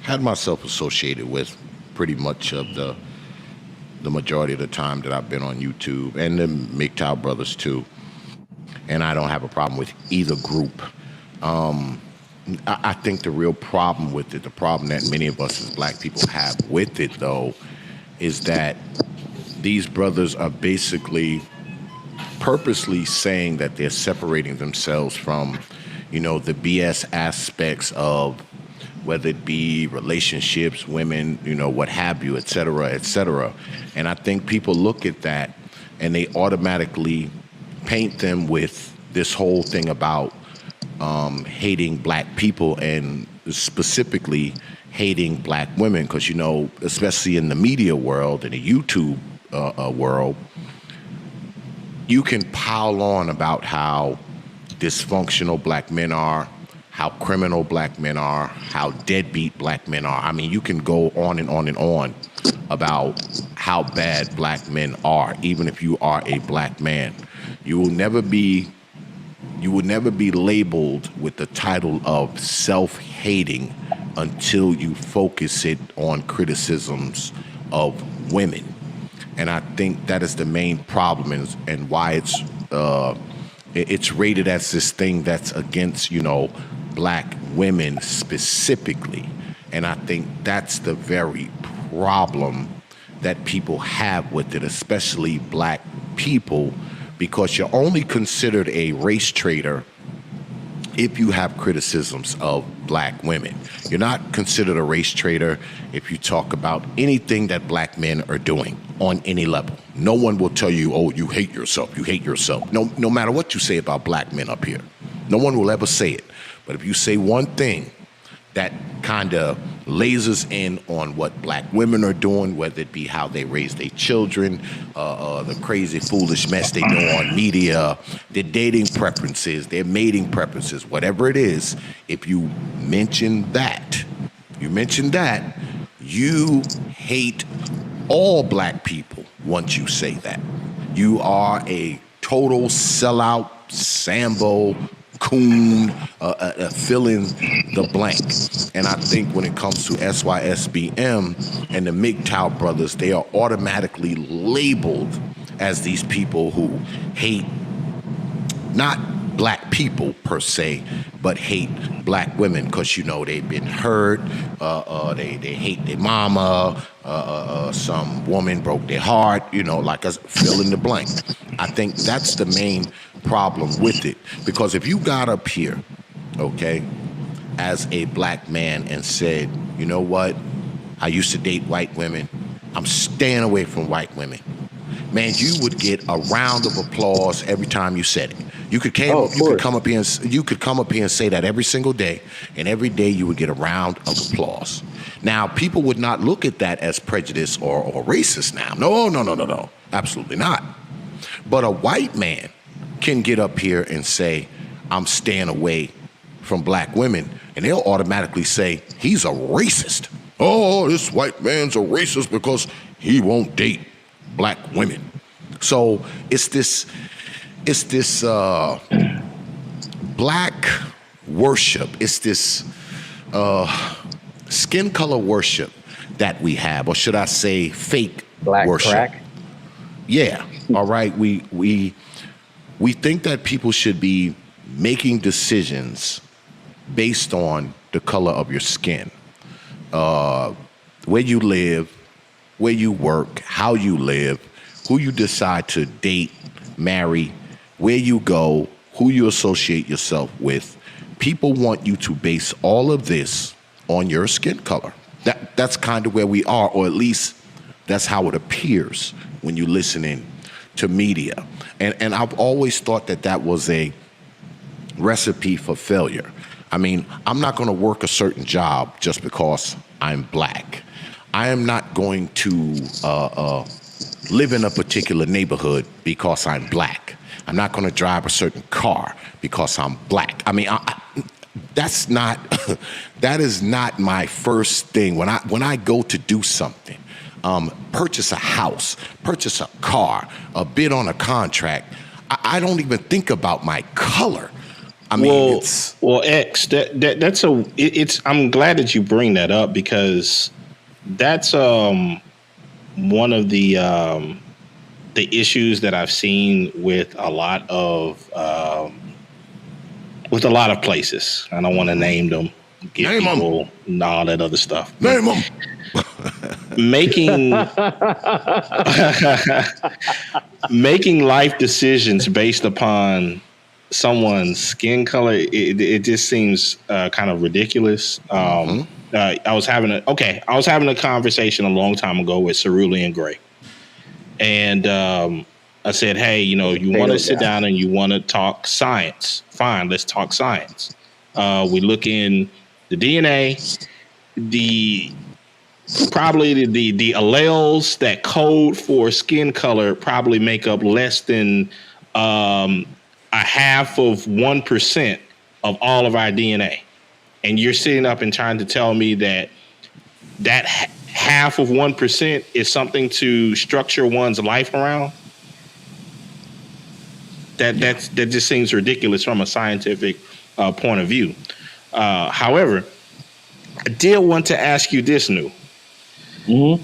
had myself associated with pretty much of the majority of the time that I've been on YouTube, and the MGTOW brothers too. And I don't have a problem with either group. I think the real problem with it, the problem that many of us as black people have with it, though, is that these brothers are basically purposely saying that they're separating themselves from, the BS aspects of whether it be relationships, women, what have you, et cetera, et cetera. And I think people look at that and they automatically paint them with this whole thing about hating black people, and specifically hating black women, because, especially in the media world, in the YouTube world, you can pile on about how dysfunctional black men are, how criminal black men are, how deadbeat black men are. I mean, you can go on and on and on about how bad black men are, even if you are a black man. You will never be labeled with the title of self-hating until you focus it on criticisms of women. And I think that is the main problem, and why it's rated as this thing that's against, black women specifically. And I think that's the very problem that people have with it, especially black people, because you're only considered a race traitor if you have criticisms of black women. You're not considered a race traitor if you talk about anything that black men are doing on any level. No one will tell you, oh, you hate yourself, you hate yourself. No matter what you say about black men up here. No one will ever say it. But if you say one thing that kind of lasers in on what black women are doing, whether it be how they raise their children, the crazy, foolish mess they do on media, their dating preferences, their mating preferences, whatever it is, if you mention that, you hate all black people once you say that. You are a total sellout, Sambo, coon, fill in the blank. And I think when it comes to SYSBM and the MGTOW brothers, they are automatically labeled as these people who hate not black people per se, but hate black women because, they've been hurt, they hate their mama, some woman broke their heart, like us, fill in the blank. I think that's the main problem with it, because if you got up here, okay, as a black man and said, you know what, I used to date white women. I'm staying away from white women. Man, you would get a round of applause every time you said it. You could come up here and say that every single day, and every day you would get a round of applause. Now, people would not look at that as prejudice or racist now. No, absolutely not. But a white man can get up here and say, I'm staying away from black women, and they'll automatically say, he's a racist. Oh, this white man's a racist because he won't date black women. So it's this black worship. It's this skin color worship that we have, or should I say fake black worship. Crack. Yeah. All right. We think that people should be making decisions based on the color of your skin, where you live, where you work, how you live, who you decide to date, marry, where you go, who you associate yourself with. People want you to base all of this on your skin color. That's kind of where we are, or at least that's how it appears when you're listening to media. And I've always thought that was a recipe for failure. I mean, I'm not going to work a certain job just because I'm black. I am not going to live in a particular neighborhood because I'm black. I'm not going to drive a certain car because I'm black. I mean, that is not my first thing. When I go to do something, purchase a house, purchase a car, bid on a contract, I don't even think about my color. I mean, X. I'm glad that you bring that up, because that's one of the issues that I've seen with a lot of places. I don't want to name them, give people and all that other stuff. Name them. Making life decisions based upon someone's skin color, it just seems kind of ridiculous. I was having a conversation a long time ago with Cerulean Gray, and I said, hey, you want to sit down and you want to talk science? Fine, let's talk science. We look in the DNA, probably the alleles that code for skin color probably make up less than a half of 1% of all of our DNA. And you're sitting up and trying to tell me that half of 1% is something to structure one's life around? That just seems ridiculous from a scientific point of view. However, I did want to ask you this, Nu. Give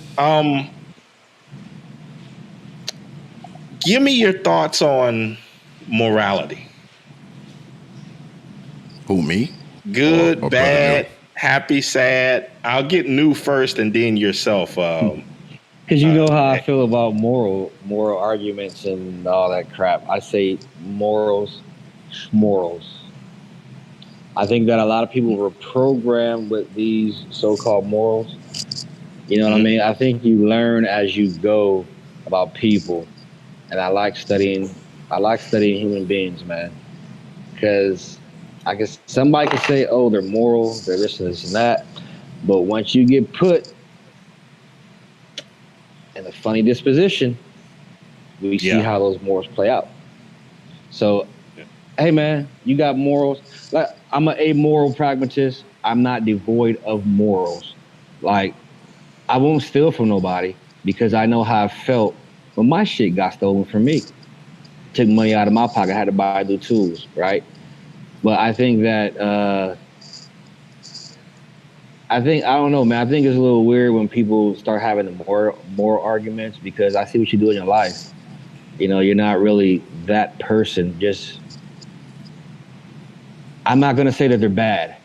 me your thoughts on morality. Who, me? Good, bad, happy, sad. I'll get Nu first and then yourself. Because you know how I feel about moral arguments and all that crap. I say morals. I think that a lot of people were programmed with these so-called morals. You know what I mean? I think you learn as you go about people. And I like studying human beings, man. Because I guess somebody could say, oh, they're moral, they're this and this and that. But once you get put in a funny disposition, we see how those morals play out. So, hey, man, you got morals. Like, I'm an amoral pragmatist. I'm not devoid of morals. Like, I won't steal from nobody because I know how I felt when my shit got stolen from me. Took money out of my pocket. I had to buy new tools, right? But I think that, I don't know, man. I think it's a little weird when people start having more arguments, because I see what you do in your life. You know, you're not really that person. I'm not going to say that they're bad.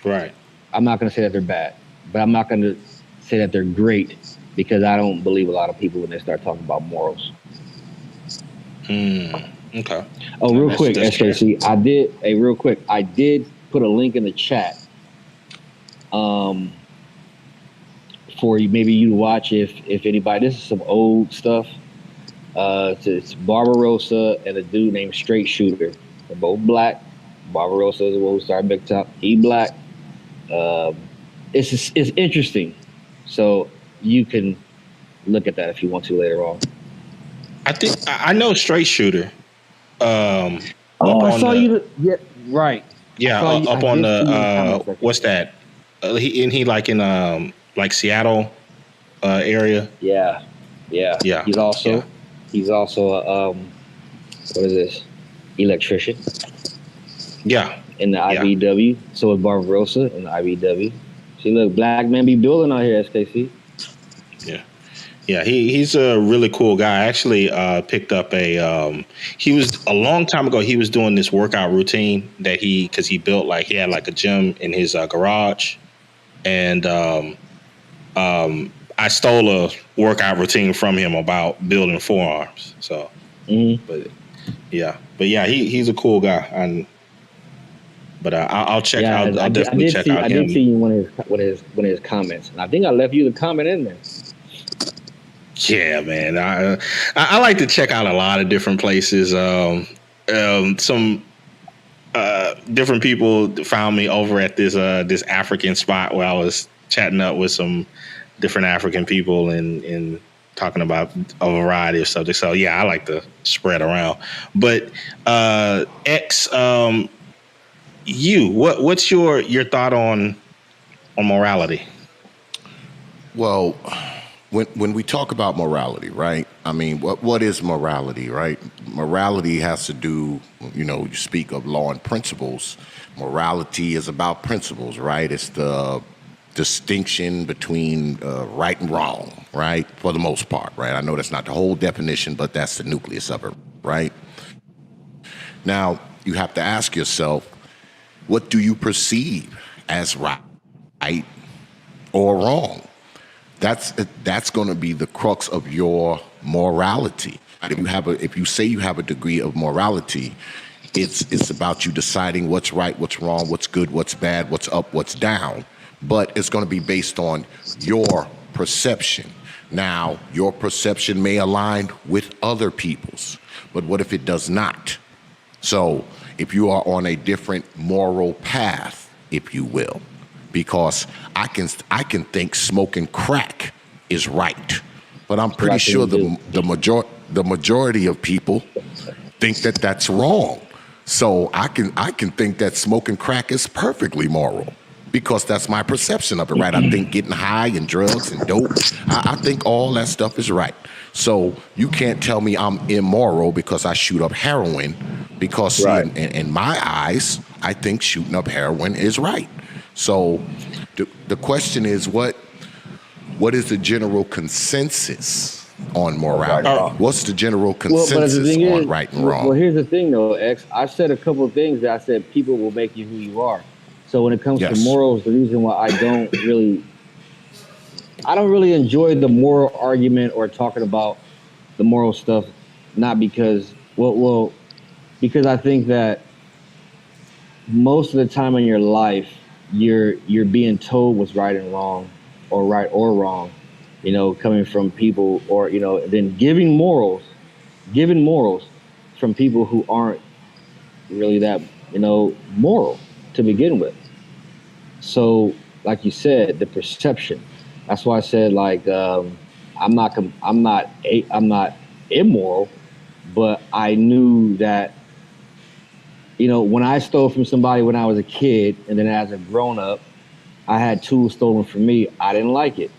Right. I'm not going to say that they're bad, but I'm not going to say that they're great, because I don't believe a lot of people when they start talking about morals. Okay. Oh, real quick, SKC, I did put a link in the chat. for you, maybe you to watch if anybody. This is some old stuff. It's Barbarossa and a dude named Straight Shooter. They're both black. Barbarossa is the one who started MGTOW. He black. It's interesting. So you can look at that if you want to later on. I think I know Straight Shooter. I saw you. Yeah, right. Yeah, up on the what's that? He like in like Seattle area. Yeah. He's also a what is this? Electrician. Yeah. In the IBW. So is Barbarossa in the IBW. See, look, black men be building out here, SKC. Yeah, he's a really cool guy. I actually picked up he was a long time ago, he was doing this workout routine that because he built he had like a gym in his garage. And I stole a workout routine from him about building forearms. So, but he's a cool guy. I'll check out. I'll definitely check out him. I did see you one of his comments, and I think I left you the comment in there. Yeah, man. I like to check out a lot of different places. Some different people found me over at this African spot where I was chatting up with some different African people and talking about a variety of subjects. So yeah, I like to spread around. But X, what's your thought on morality? Well, when we talk about morality, right? I mean, what is morality, right? Morality has to do, you speak of law and principles. Morality is about principles, right? It's the distinction between right and wrong, right? For the most part, right? I know that's not the whole definition, but that's the nucleus of it, right? Now, you have to ask yourself, what do you perceive as right or wrong? That's going to be the crux of your morality. If you say you have a degree of morality, it's about you deciding what's right, what's wrong, what's good, what's bad, what's up, what's down. But it's going to be based on your perception. Now, your perception may align with other people's, but what if it does not? So if you are on a different moral path, if you will, because I can think smoking crack is right, but I'm pretty sure the majority of people think that that's wrong. So I can think that smoking crack is perfectly moral because that's my perception of it, right? I think getting high and drugs and dope, I think all that stuff is right. So you can't tell me I'm immoral because I shoot up heroin because in my eyes, I think shooting up heroin is right. So the question is, what is the general consensus on morality? What's the general consensus on right and wrong? Well, here's the thing, though, X. I said a couple of things that I said people will make you who you are. So when it comes to morals, the reason why I don't really enjoy the moral argument or talking about the moral stuff, not because, because I think that most of the time in your life, you're being told what's right and wrong, or right or wrong, coming from people, or then giving morals from people who aren't really that moral to begin with. So, like you said, the perception. That's why I said I'm not immoral, but I knew that. When I stole from somebody when I was a kid, and then as a grown-up, I had tools stolen from me. I didn't like it.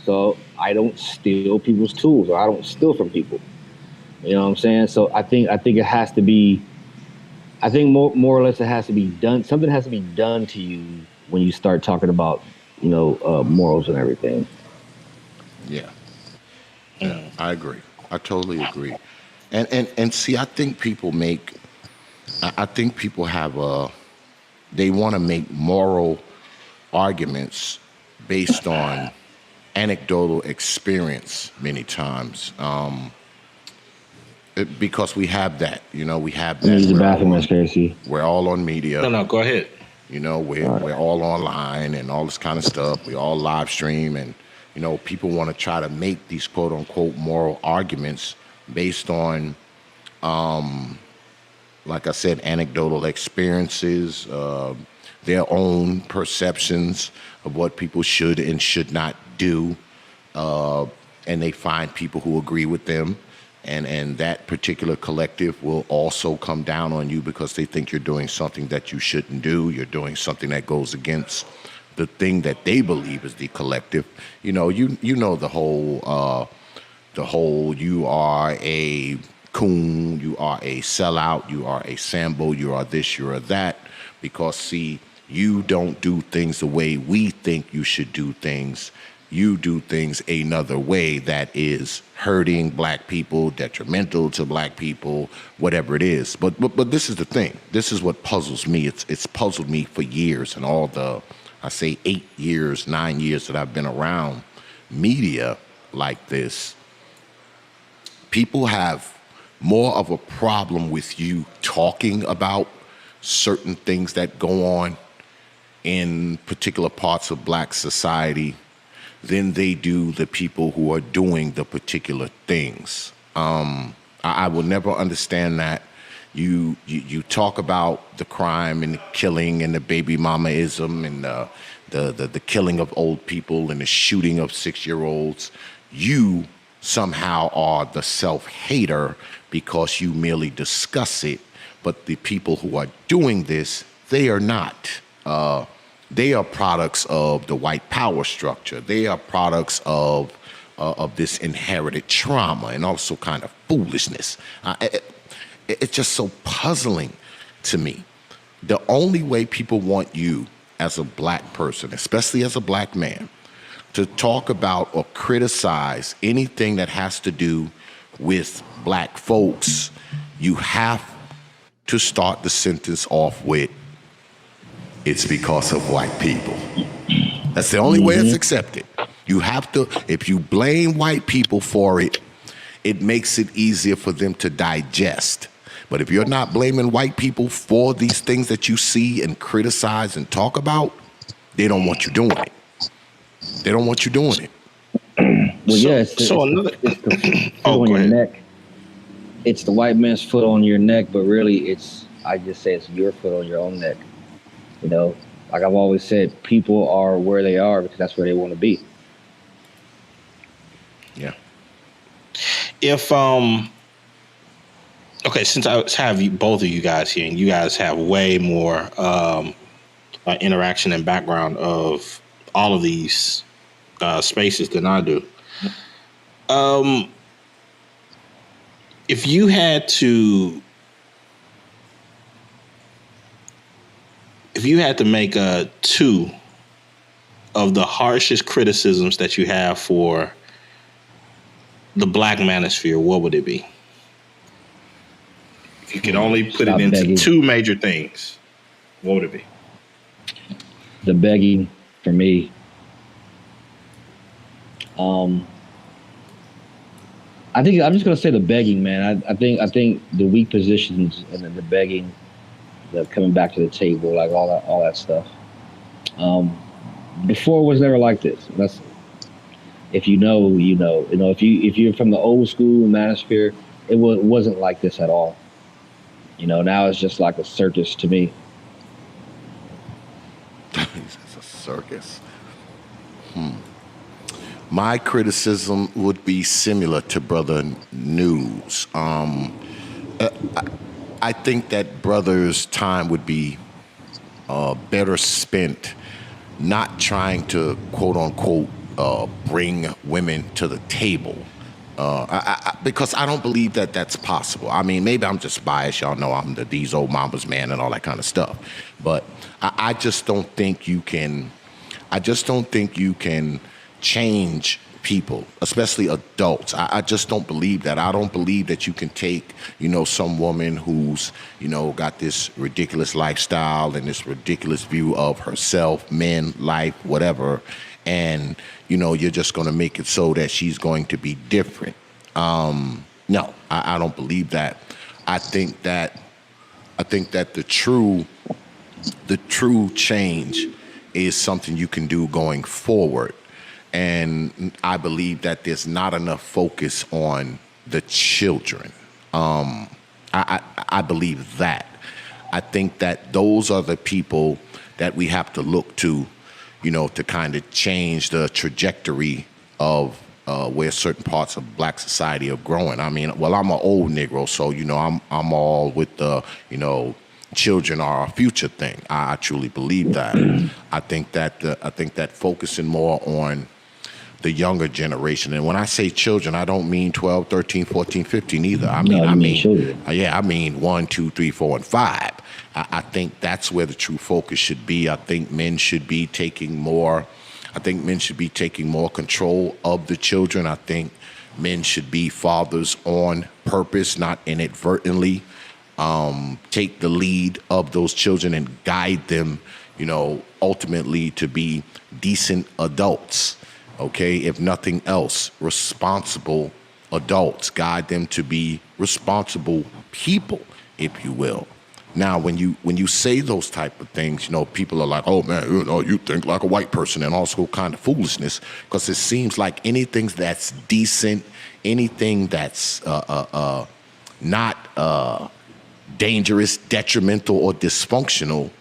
So I don't steal people's tools, or I don't steal from people. You know what I'm saying? So I think it has to be, more or less it has to be done. Something has to be done to you when you start talking about, morals and everything. Yeah, I agree. I totally agree. And see, I think people have they want to make moral arguments based on anecdotal experience many times. Because we have that, we have that. Use the bathroom, SKC. We're all on media. No, go ahead. We're all online and all this kind of stuff. We all live stream and You know, people want to try to make these quote unquote moral arguments based on, like I said, anecdotal experiences, their own perceptions of what people should and should not do. And they find people who agree with them. And that particular collective will also come down on you because they think you're doing something that you shouldn't do. You're doing something that goes against the thing that they believe is the collective. You know, you know the whole you are a coon, you are a sellout, you are a Sambo, you are this, you are that. Because see, you don't do things the way we think you should do things. You do things another way that is hurting black people, detrimental to black people, whatever it is. But this is the thing. This is what puzzles me. It's puzzled me for years, and all the, I say 8 years, 9 years that I've been around media like this. People have more of a problem with you talking about certain things that go on in particular parts of black society than they do the people who are doing the particular things. I will never understand that. You talk about the crime and the killing and the baby mamaism and the killing of old people and the shooting of 6-year-olds. You somehow are the self-hater because you merely discuss it, but the people who are doing this, they are not. They are products of the white power structure. They are products of this inherited trauma and also kind of foolishness. It's just so puzzling to me. The only way people want you as a black person, especially as a black man, to talk about or criticize anything that has to do with black folks, you have to start the sentence off with, it's because of white people. That's the only way it's accepted. You have to, if you blame white people for it, it makes it easier for them to digest. But if you're not blaming white people for these things that you see and criticize and talk about, they don't want you doing it. They don't want you doing it. Well, it's the foot on your neck. It's the white man's foot on your neck, but really I just say it's your foot on your own neck. You know, like I've always said, people are where they are because that's where they want to be. Yeah. If okay, since I have both of you guys here, and you guys have way more interaction and background of all of these spaces than I do. If you had to make two of the harshest criticisms that you have for the black manosphere, what would it be? If you could only put it into begging. Two major things, what would it be? The begging for me. I think I'm just gonna say the begging, man. I think the weak positions and then the begging, the coming back to the table, like all that stuff. Before it was never like this. That's if you know, you know. You know, if you're from the old school manosphere, it wasn't like this at all. You know, now it's just like a circus to me. It's a circus. My criticism would be similar to Brother News. I think that Brother's time would be better spent not trying to, quote unquote, bring women to the table. Because I don't believe that that's possible. I mean, maybe I'm just biased. Y'all know I'm these old mama's man and all that kind of stuff. But I just don't think you can. I just don't think you can change people, especially adults. I just don't believe that. I don't believe that you can take, some woman who's, got this ridiculous lifestyle and this ridiculous view of herself, men, life, whatever, and, you're just going to make it so that she's going to be different. No, I don't believe that. I think that the true change is something you can do going forward. And I believe that there's not enough focus on the children. I believe that. I think that those are the people that we have to look to, to kind of change the trajectory of where certain parts of black society are growing. I mean, well, I'm an old Negro, so I'm all with the children are our future thing. I truly believe that. I think that focusing more on the younger generation, and when I say children, I don't mean 12, 13, 14, 15 either. I mean children. I mean 1, 2, 3, 4, and 5. I think that's where the true focus should be. I think men should be taking more control of the children. I think men should be fathers on purpose, not inadvertently. Take the lead of those children and guide them, ultimately to be decent adults. Okay, if nothing else, responsible adults. Guide them to be responsible people, if you will. Now, when you say those type of things, people are like, "Oh man, you think like a white person," and also kind of foolishness, because it seems like anything that's decent, anything that's not dangerous, detrimental, or dysfunctional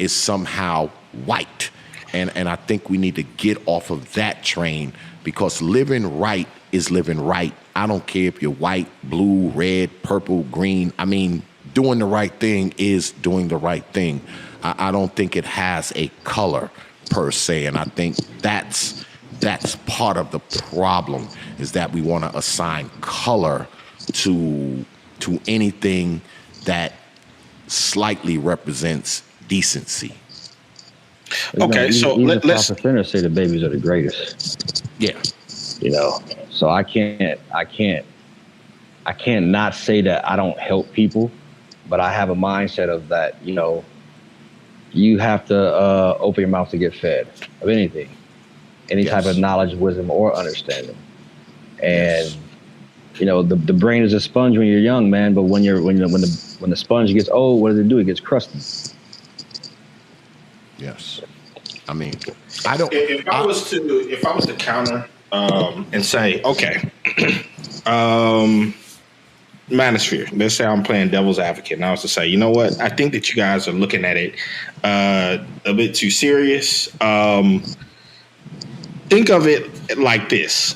is somehow white. And I think we need to get off of that train, because living right is living right. I don't care if you're white, blue, red, purple, green. I mean, doing the right thing is doing the right thing. I don't think it has a color per se. And I think that's part of the problem, is that we want to assign color to anything that slightly represents decency. Okay, so let's. let's. Percenters say the babies are the greatest. Yeah. So I can't not say that I don't help people, but I have a mindset of that. You have to open your mouth to get fed of anything, any type of knowledge, wisdom, or understanding. And the brain is a sponge when you're young, man. But when the sponge gets old, what does it do? It gets crusty. Yes. I mean, I don't. If I was to counter and say, okay, manosphere. Let's say I'm playing devil's advocate, and I was to say, you know what? I think that you guys are looking at it a bit too serious. Think of it like this.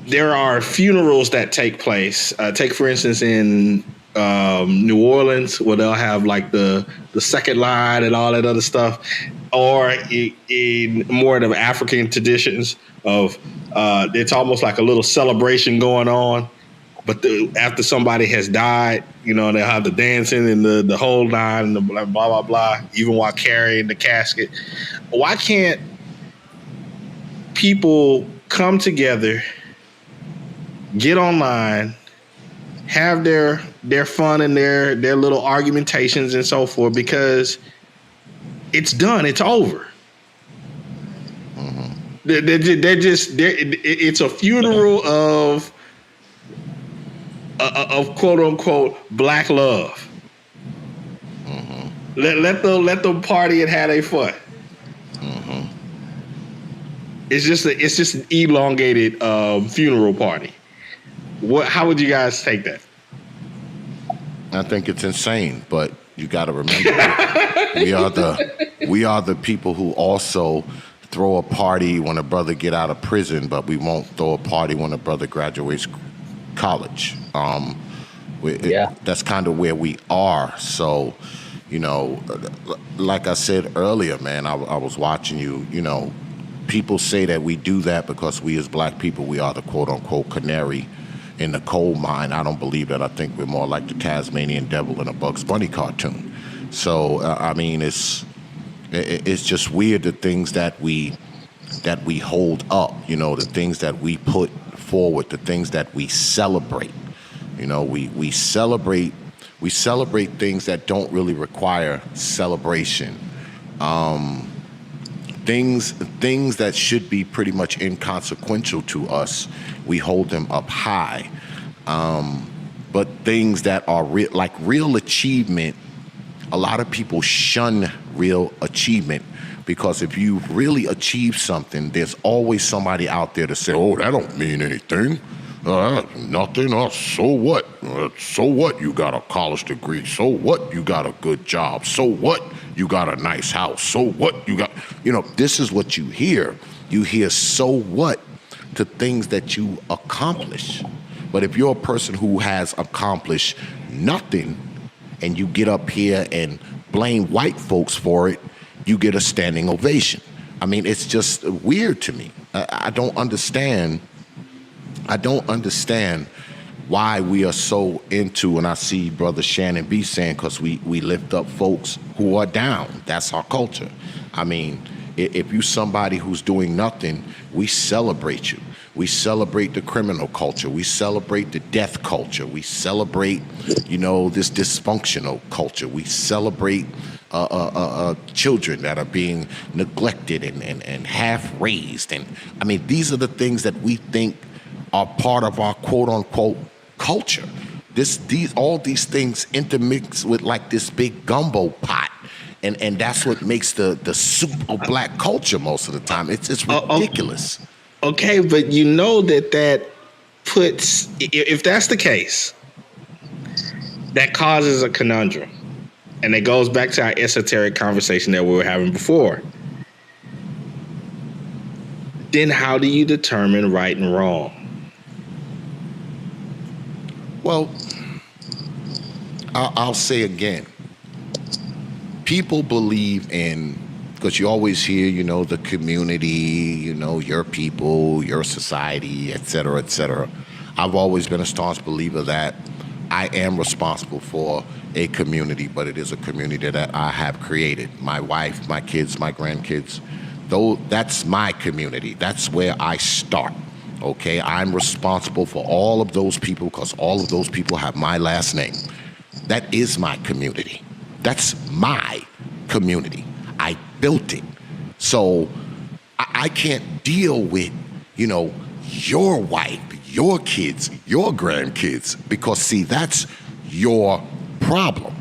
There are funerals that take place. Take, for instance, in New Orleans, where they'll have like the second line and all that other stuff, or in more of the African traditions of it's almost like a little celebration going on. But after somebody has died, they'll have the dancing and the whole nine and the blah, blah, blah, even while carrying the casket. Why can't people come together, get online, have their fun and their little argumentations and so forth, because it's done, it's over. Mm-hmm. It's a funeral of quote unquote black love. Mm-hmm. Let them party and have their fun. Mm-hmm. It's just an elongated funeral party. How would you guys take that? I think it's insane, but you got to remember we are the people who also throw a party when a brother get out of prison, but we won't throw a party when a brother graduates college. That's kind of where we are. So, like I said earlier, man, I was watching you. People say that we do that because we as black people, we are the quote unquote canary in the coal mine. I don't believe that. I think we're more like the Tasmanian devil in a Bugs Bunny cartoon. So I mean, it's just weird, the things that we hold up, the things that we put forward, the things that we celebrate. We celebrate things that don't really require celebration. Things that should be pretty much inconsequential to us, we hold them up high. But things that are real achievement, A lot of people shun real achievement because if you really achieve something, there's always somebody out there to say, oh, that don't mean anything. Nothing. So what? So what? You got a college degree. So what? You got a good job. So what? You got a nice house. So what? You got, this is what you hear. You hear so what to things that you accomplish. But if you're a person who has accomplished nothing and you get up here and blame white folks for it, you get a standing ovation. I mean, it's just weird to me. I don't understand why we are so into, and I see Brother Shannon B saying, because we lift up folks who are down. That's our culture. I mean, if you're somebody who's doing nothing, we celebrate you. We celebrate the criminal culture. We celebrate the death culture. We celebrate, this dysfunctional culture. We celebrate children that are being neglected and half raised. And I mean, these are the things that we think are part of our quote unquote culture. All these things intermix with like this big gumbo pot. And that's what makes the soup of black culture most of the time. It's ridiculous. Okay, but that puts, if that's the case, that causes a conundrum. And it goes back to our esoteric conversation that we were having before. Then how do you determine right and wrong? Well, I'll say again, people believe in, because you always hear, the community, your people, your society, et cetera, et cetera. I've always been a staunch believer that I am responsible for a community, but it is a community that I have created. My wife, my kids, my grandkids, that's my community. That's where I start. Okay, I'm responsible for all of those people because all of those people have my last name. That is my community. That's my community. I built it. So I can't deal with, your wife, your kids, your grandkids, because see, that's your problem.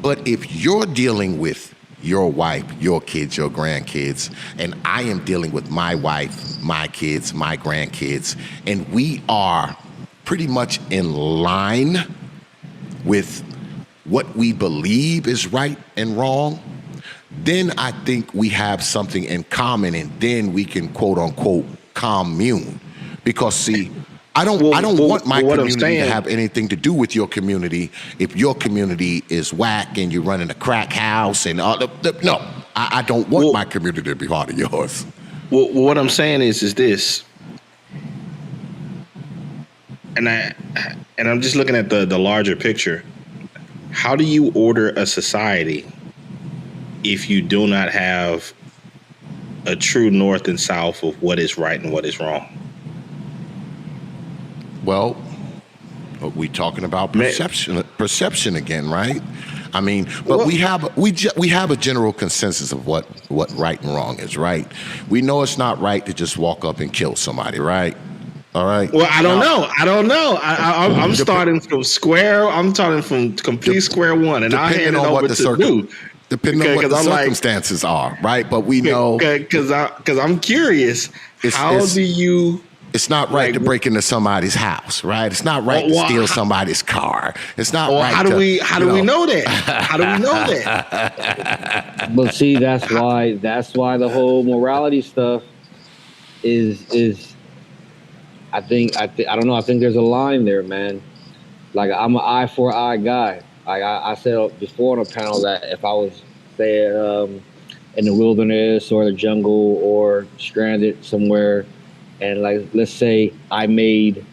But if you're dealing with your wife, your kids, your grandkids, and I am dealing with my wife, my kids, my grandkids, and we are pretty much in line with what we believe is right and wrong, then I think we have something in common, and then we can quote unquote commune. Because see, I don't want my community to have anything to do with your community if your community is whack and you're running a crack house and all no, I don't want my community to be part of yours. Well, what I'm saying is this, and I'm just looking at the larger picture. How do you order a society if you do not have a true north and south of what is right and what is wrong? Well, we talking about perception again, right? I mean, but we have a general consensus of what right and wrong is, right? We know it's not right to just walk up and kill somebody, right? All right. Well, I don't know. I'm starting from complete square one, and I hand it over to you. Depending on what the circumstances are, right? But we know because I'm curious. How do you? It's not right to break into somebody's house, right? It's not right to steal somebody's car. It's not right. How do we know that? How do we know that? But see, that's why the whole morality stuff is. I don't know. I think there's a line there, man. Like, I'm an eye for an eye guy. Like I said before on a panel that if I was, say, in the wilderness or the jungle or stranded somewhere, and like, let's say I made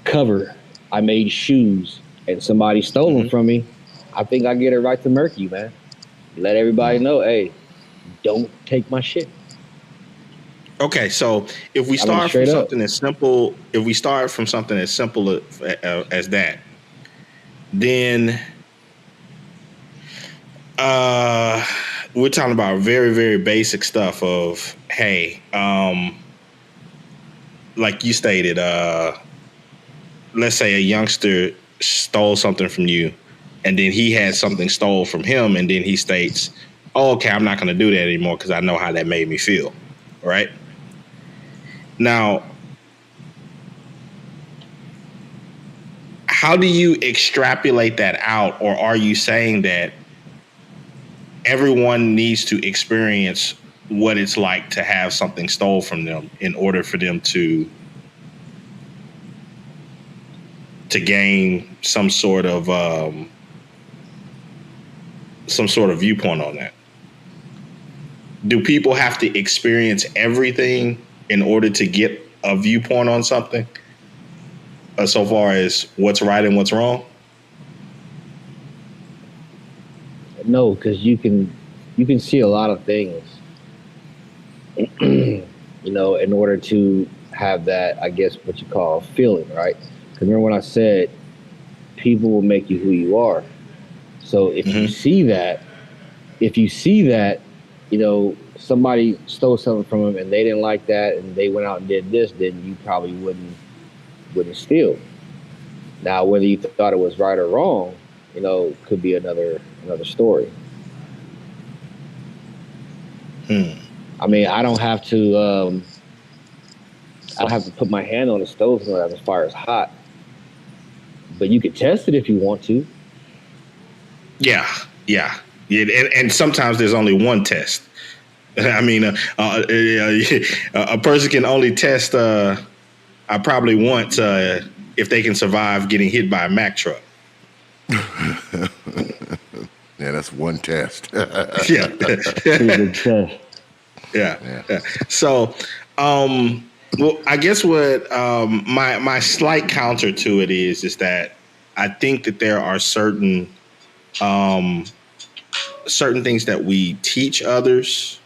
cover, I made shoes, and somebody stole them from me, I think I get it right to murk you, man. Let everybody know, hey, don't take my shit. Okay, so if we start from something as simple, as that, then we're talking about very, very basic stuff of, hey, like you stated, let's say a youngster stole something from you and then he had something stole from him, and then he states, oh, okay, I'm not going to do that anymore because I know how that made me feel, right? Now, how do you extrapolate that out, or are you saying that everyone needs to experience what it's like to have something stole from them in order for them to gain some sort of viewpoint on that? Do people have to experience everything in order to get a viewpoint on something, so far as what's right and what's wrong? No, because you can see a lot of things, you know, in order to have that, I guess, what you call a feeling, right? Because remember when I said people will make you who you are. So if you see that, you know, somebody stole something from them and they didn't like that and they went out and did this, then you probably wouldn't steal. Now, whether you thought it was right or wrong, you know, could be another story. I mean, I don't have to put my hand on the stove so that the fire is hot. But you could test it if you want to. Yeah. And sometimes there's only one test. I mean, a person can only test, I probably want, if they can survive getting hit by a Mack truck. Yeah, that's one test. Yeah. So, well, I guess what my slight counter to it is that I think that there are certain things that we teach others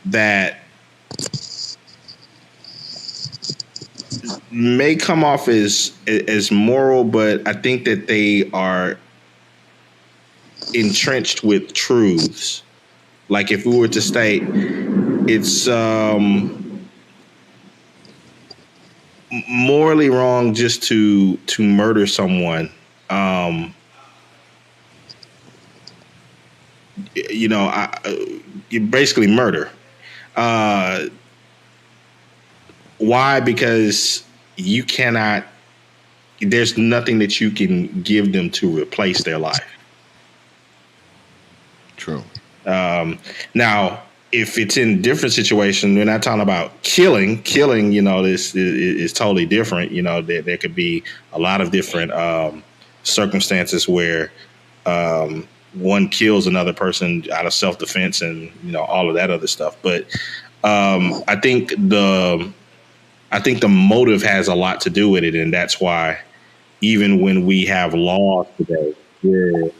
that may come off as moral, but I think that they are entrenched with truths. Like if we were to state it's morally wrong just to murder someone, you know, you basically murder. Why? Because you cannot, there's nothing that you can give them to replace their life. True. Now, if it's in different situation, we're not talking about killing, you know, this is totally different. You know, there could be a lot of different circumstances where one kills another person out of self-defense and, you know, all of that other stuff. But I think the motive has a lot to do with it. And that's why even when we have laws today, we're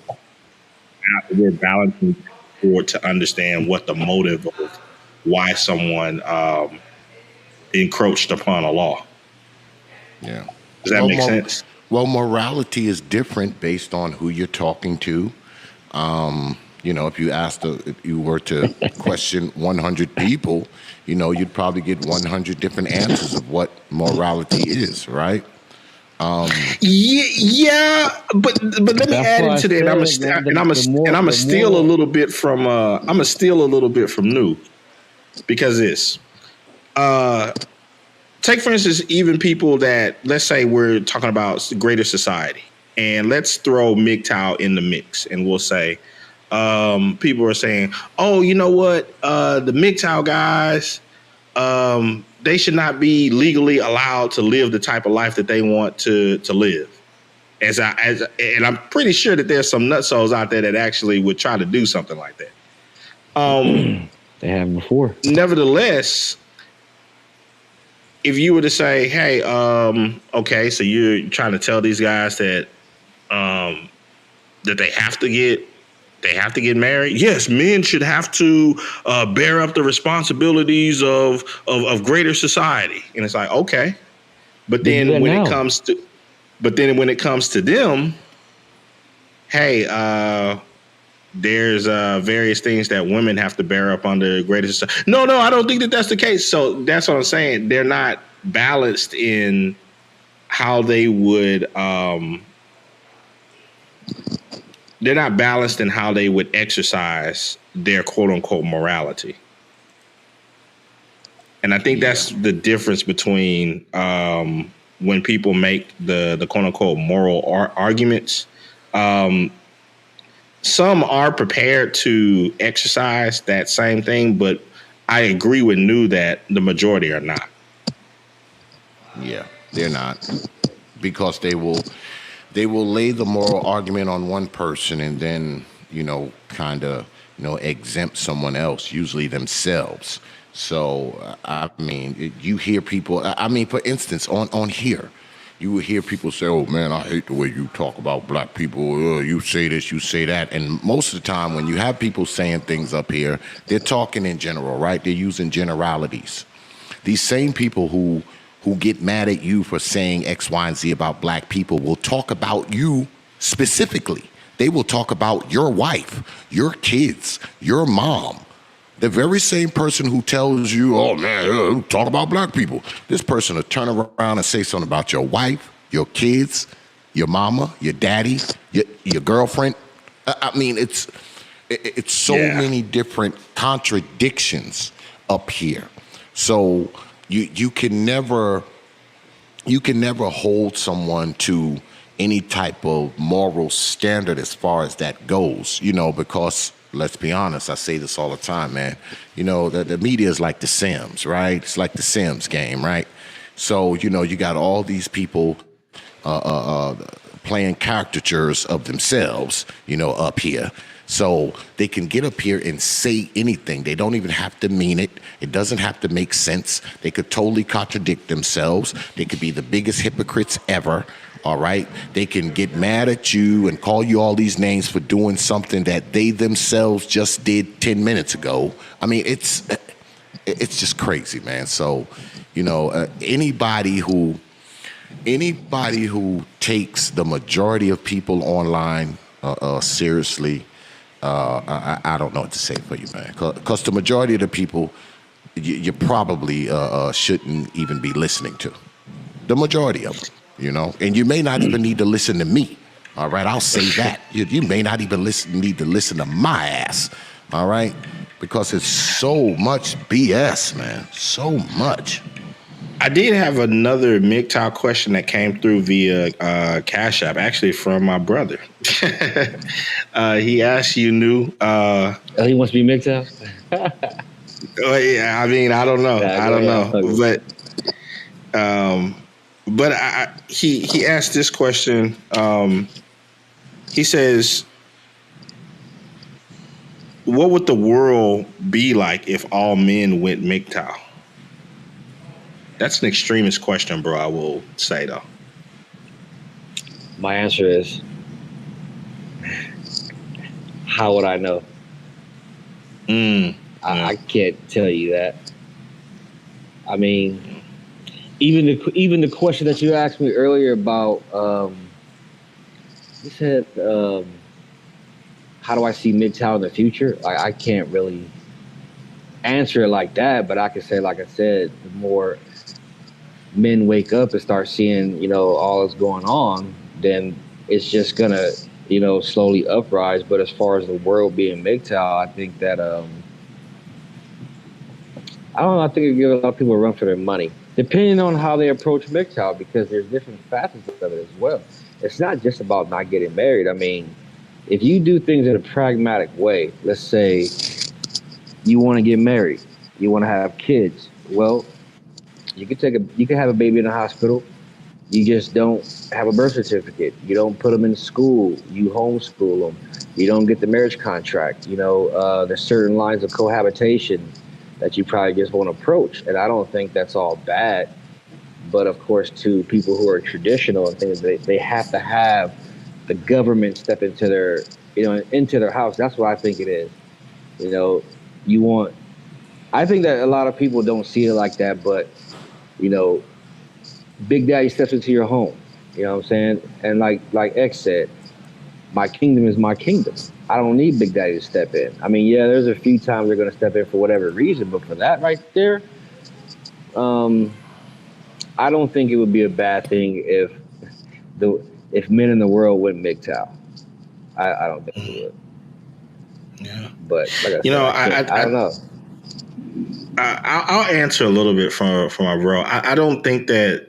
balancing to understand what the motive of why someone encroached upon a law. Yeah. Does that make sense? Well, morality is different based on who you're talking to. You know, if you were to question 100 people, you know, you'd probably get 100 different answers of what morality is, right? Yeah, but let me add into that. I'm gonna steal a little bit from New, because this. Take for instance, even people that, let's say we're talking about greater society, and let's throw MGTOW in the mix, and we'll say people are saying, oh, you know what, the MGTOW guys, they should not be legally allowed to live the type of life that they want to live. And I'm pretty sure that there's some nutsos out there that actually would try to do something like that. They have before. Nevertheless, if you were to say, hey, okay, so you're trying to tell these guys that that they have to get married. Yes, men should have to bear up the responsibilities of greater society. And it's like, okay, but then when it comes to them, hey, there's various things that women have to bear up under greater society. No, I don't think that that's the case. So that's what I'm saying. They're not balanced in how they would they're not balanced in how they would exercise their quote unquote morality. And I think that's the difference between when people make the quote unquote moral arguments. Some are prepared to exercise that same thing, but I agree with New that the majority are not. Yeah, they're not, because they will lay the moral argument on one person and then, kind of, exempt someone else, usually themselves. So, I mean, you hear people, I mean, for instance, on here, you will hear people say, oh man, I hate the way you talk about black people. You say this, you say that. And most of the time when you have people saying things up here, they're talking in general, right? They're using generalities. These same people who get mad at you for saying X, Y, and Z about black people will talk about you specifically. They will talk about your wife, your kids, your mom. The very same person who tells you, oh man, talk about black people. This person will turn around and say something about your wife, your kids, your mama, your daddy, your girlfriend. I mean, it's so many different contradictions up here. So you can never hold someone to any type of moral standard as far as that goes, because let's be honest, I say this all the time, man. The media is like The Sims, right? It's like the Sims game, right? So, you got all these people playing caricatures of themselves, up here. So they can get up here and say anything. They don't even have to mean it. It doesn't have to make sense. They could totally contradict themselves. They could be the biggest hypocrites ever. All right. They can get mad at you and call you all these names for doing something that they themselves just did 10 minutes ago. I mean, it's just crazy, man. So, anybody who takes the majority of people online seriously, I don't know what to say for you, man. Because the majority of the people you probably shouldn't even be listening to. The majority of them. And you may not even need to listen to me. All right, I'll say that. You may not even need to listen to my ass. All right, because it's so much BS, man. So much. I did have another MGTOW question that came through via Cash App, actually from my brother. He asked you, New. He wants to be MGTOW? Yeah, I mean, I don't know. Yeah, I don't know. But he asked this question. He says, what would the world be like if all men went MGTOW? That's an extremist question, bro, I will say, though. My answer is, how would I know? I can't tell you that. I mean, even the question that you asked me earlier about, you said, how do I see MGTOW in the future? I can't really answer it like that, but I can say, like I said, the more men wake up and start seeing, all that's going on, then it's just gonna, slowly uprise. But as far as the world being MGTOW, I think that I don't know. I think it gives a lot of people a run for their money, depending on how they approach MGTOW, because there's different facets of it as well. It's not just about not getting married. I mean, if you do things in a pragmatic way, let's say you want to get married, you want to have kids. Well, you can have a baby in the hospital. You just don't have a birth certificate. You don't put them in school. You homeschool them. You don't get the marriage contract. There's certain lines of cohabitation that you probably just won't approach. And I don't think that's all bad. But of course, to people who are traditional and things, they have to have the government step into their house. That's what I think it is. I think that a lot of people don't see it like that, but Big Daddy steps into your home. You know what I'm saying? And like X said, my kingdom is my kingdom. I don't need Big Daddy to step in. I mean, yeah, there's a few times they're going to step in for whatever reason, but for that right there, I don't think it would be a bad thing if men in the world went MGTOW. I don't think it would. Yeah. But like I said, I don't know. I'll answer a little bit for my bro. I don't think that.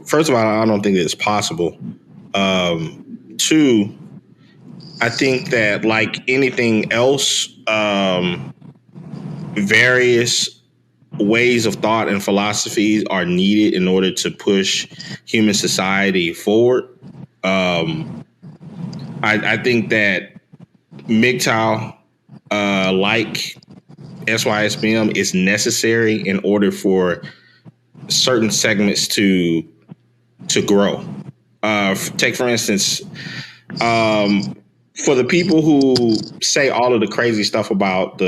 First of all, I don't think it's possible. Two, I think that like anything else, various ways of thought and philosophies are needed in order to push human society forward. I think that MGTOW, like SYSBM, is necessary in order for certain segments to grow. Take for instance, for the people who say all of the crazy stuff about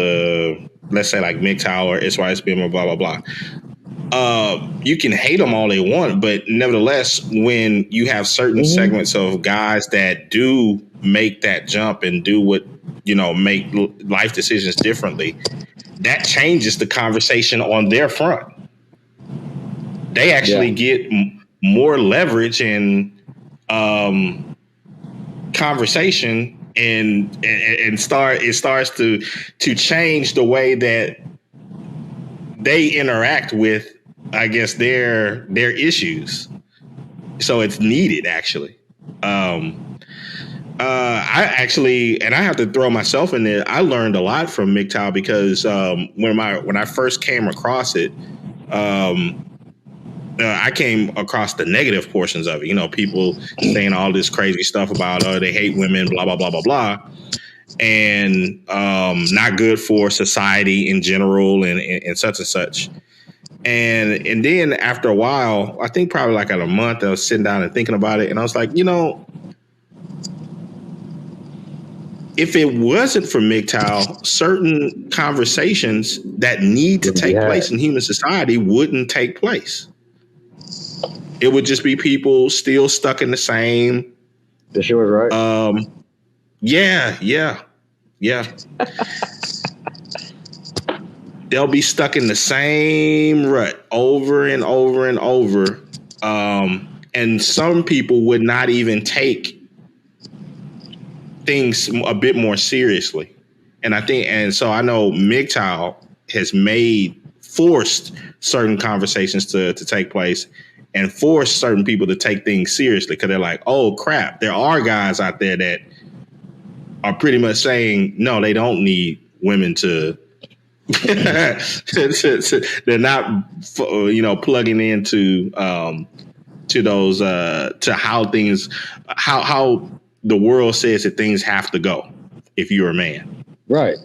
let's say like MGTOW or SYSBM or blah blah blah. You can hate them all they want, but nevertheless, when you have certain segments of guys that do make that jump and do what, make life decisions differently, that changes the conversation on their front. They actually get more leverage and conversation, and it starts to change the way that they interact with, I guess, their issues. So it's needed, actually. I actually, and I have to throw myself in there, I learned a lot from MGTOW because when I first came across it, I came across the negative portions of it. People saying all this crazy stuff about they hate women, blah blah blah blah blah, and not good for society in general, and such and such. And then after a while, I think probably like in a month, I was sitting down and thinking about it, and I was like, if it wasn't for MGTOW, certain conversations that need to take place in human society wouldn't take place. It would just be people still stuck in the same. The show is right. Yeah. They'll be stuck in the same rut over and over and over. And some people would not even take things a bit more seriously. And so I know MGTOW has forced certain conversations to take place and forced certain people to take things seriously, because they're like, oh crap, there are guys out there that are pretty much saying, no, they don't need women to they're not, plugging into to those to how the world says that things have to go if you're a man. Right.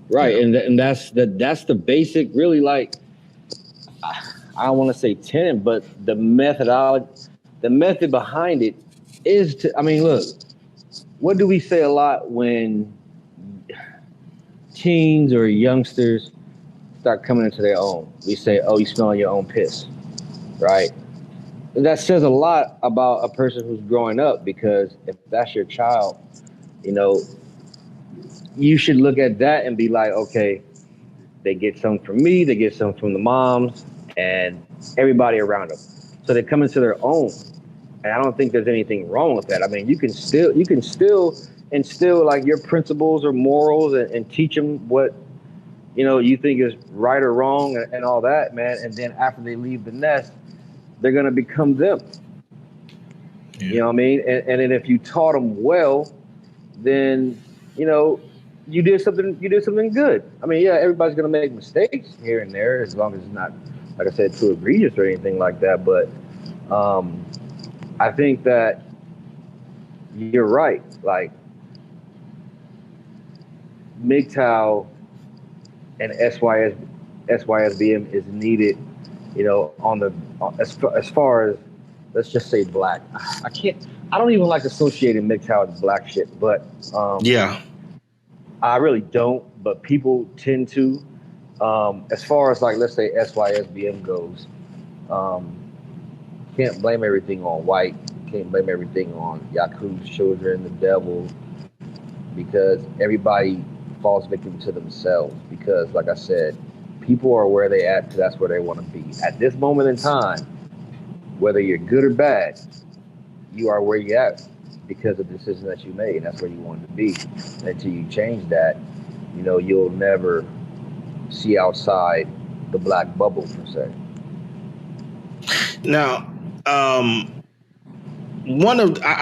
And that's the basic, really, like, I don't want to say tenet, but the methodology, the method behind it is to, look, what do we say a lot when teens or youngsters start coming into their own? We say, oh, you smell your own piss, right? And that says a lot about a person who's growing up, because if that's your child, you should look at that and be like, okay, they get some from me, they get some from the moms and everybody around them. So they come into their own. And I don't think there's anything wrong with that. You can still instill like your principles or morals and teach them what, you think is right or wrong and all that, man. And then after they leave the nest, they're going to become them. Yeah. You know what I mean? And then if you taught them well, then, you did something good. Everybody's going to make mistakes here and there, as long as it's not, like I said, too egregious or anything like that. But I think that you're right. Like, MGTOW and SYSBM is needed, as far as, let's just say, black. I don't even like associating MGTOW with black shit, but I really don't, but people tend to. As far as, like, let's say SYSBM goes, can't blame everything on white, can't blame everything on Yaku's children, the devil, because everybody falls victim to themselves. Because, like I said, people are where they at, because that's where they want to be. At this moment in time, whether you're good or bad, you are where you're at, because of the decision that you made. And that's where you wanted to be. And until you change that, you know, you'll never see outside the black bubble per se. Now, I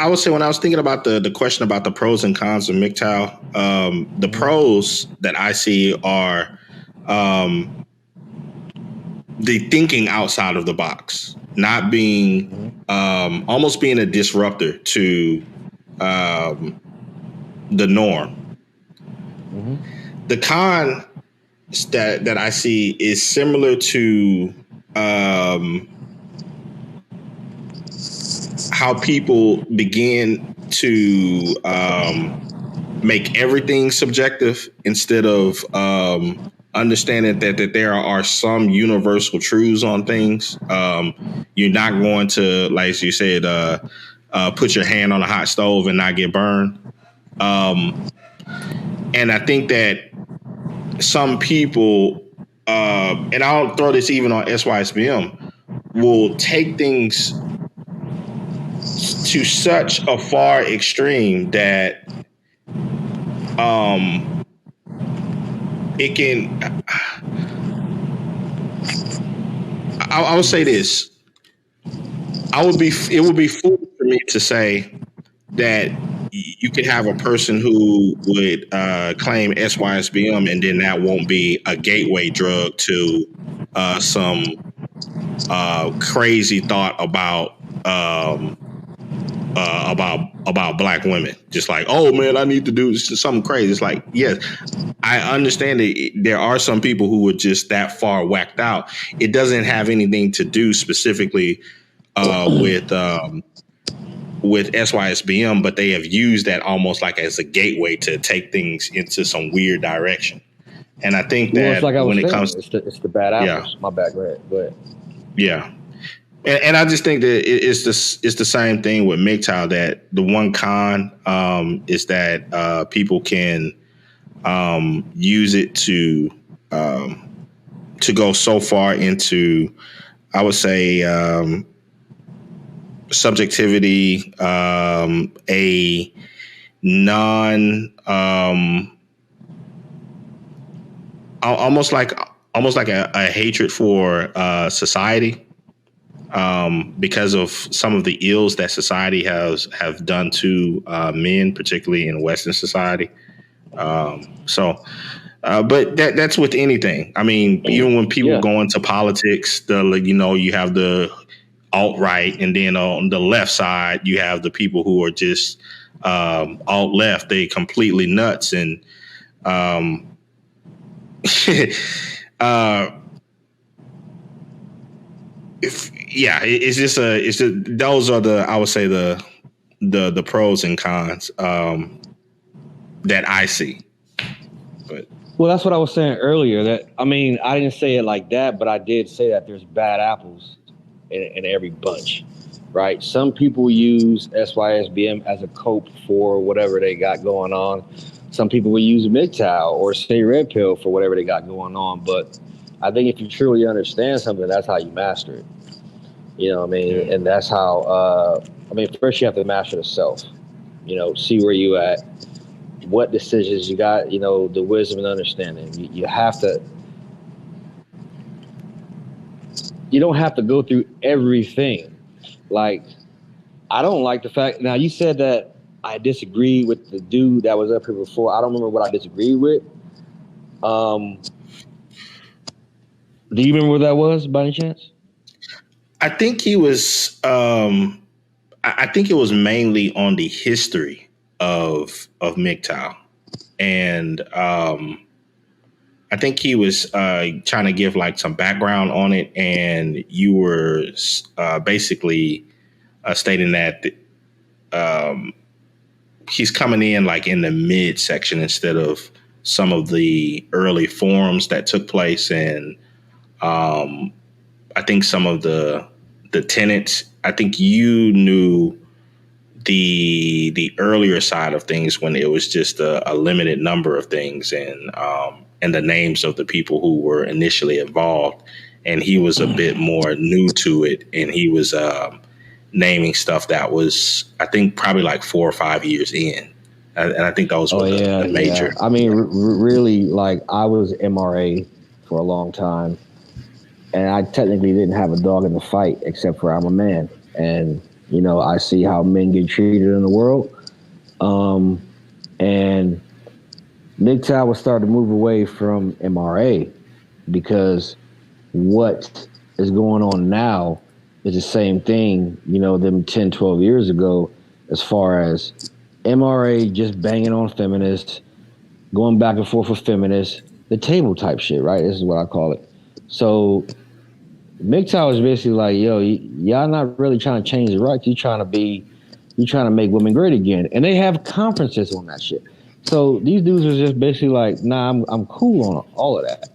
would say when I was thinking about the question about the pros and cons of MGTOW, the pros that I see are the thinking outside of the box, not being almost being a disruptor to the norm. The con that I see is similar to how people begin to make everything subjective instead of understanding that there are some universal truths on things. You're not going to, like you said, put your hand on a hot stove and not get burned. And I think that some people, and I'll throw this even on SYSBM, will take things to such a far extreme that it can. I would say this. It would be foolish for me to say that you could have a person who would claim SYSBM and then that won't be a gateway drug to some crazy thought about black women. Just like, oh man, I need to do something crazy. It's like, yes, I understand that there are some people who are just that far whacked out. It doesn't have anything to do specifically with SYSBM, but they have used that almost like as a gateway to take things into some weird direction. And I think that when it comes to it's the bad apples. My bad. Go ahead. Yeah. And I just think that it's the same thing with MGTOW, that the one con is that people can use it to go so far into, I would say, subjectivity, a non almost like a hatred for society. Because of some of the ills that society have done to men, particularly in Western society. But that's with anything. I mean, even when people go into politics, you have the alt-right, and then on the left side, you have the people who are just alt-left. They completely nuts, and it's just those are I would say the pros and cons that I see. But that's what I was saying earlier. That I mean, I didn't say it like that, but I did say that there's bad apples in every bunch, right? Some people use SYSBM as a cope for whatever they got going on. Some people will use MGTOW or say red pill for whatever they got going on. But I think if you truly understand something, that's how you master it. You know what I mean? Yeah. And that's how, first you have to master the self, see where you at, what decisions you got, the wisdom and understanding. You have to, you don't have to go through everything. Like, I don't like the fact, now you said that I disagree with the dude that was up here before. I don't remember what I disagreed with. Do you remember what that was by any chance? I think he was. I think it was mainly on the history of MGTOW, and I think he was trying to give like some background on it, and you were basically stating that he's coming in like in the mid section instead of some of the early forums that took place, and I think some of the tenets. I think you knew the earlier side of things when it was just a limited number of things, and the names of the people who were initially involved. And he was a bit more new to it, and he was naming stuff that was, I think, probably like 4 or 5 years in. And I think those were the major. Yeah. I mean, really, like, I was MRA for a long time, and I technically didn't have a dog in the fight, except for I'm a man. And, you know, I see how men get treated in the world. And MGTOW was starting to move away from MRA because what is going on now is the same thing, you know, them 10, 12 years ago, as far as MRA just banging on feminists, going back and forth with feminists, the table type shit, right? This is what I call it. So MGTOW is basically like, yo, y'all not really trying to change the rights. You trying to make women great again. And they have conferences on that shit. So these dudes are just basically like, nah, I'm cool on all of that.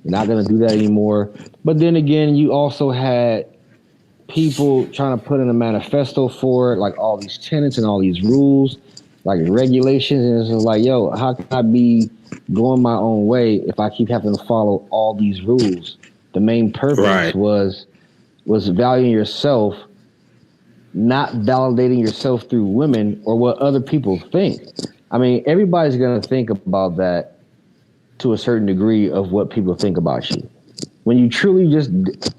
You're not going to do that anymore. But then again, you also had people trying to put in a manifesto for it, like all these tenets and all these rules, like regulations. And it's just like, yo, how can I be going my own way if I keep having to follow all these rules? The main purpose was valuing yourself, not validating yourself through women or what other people think. I mean, everybody's going to think about that to a certain degree of what people think about you. When you truly just,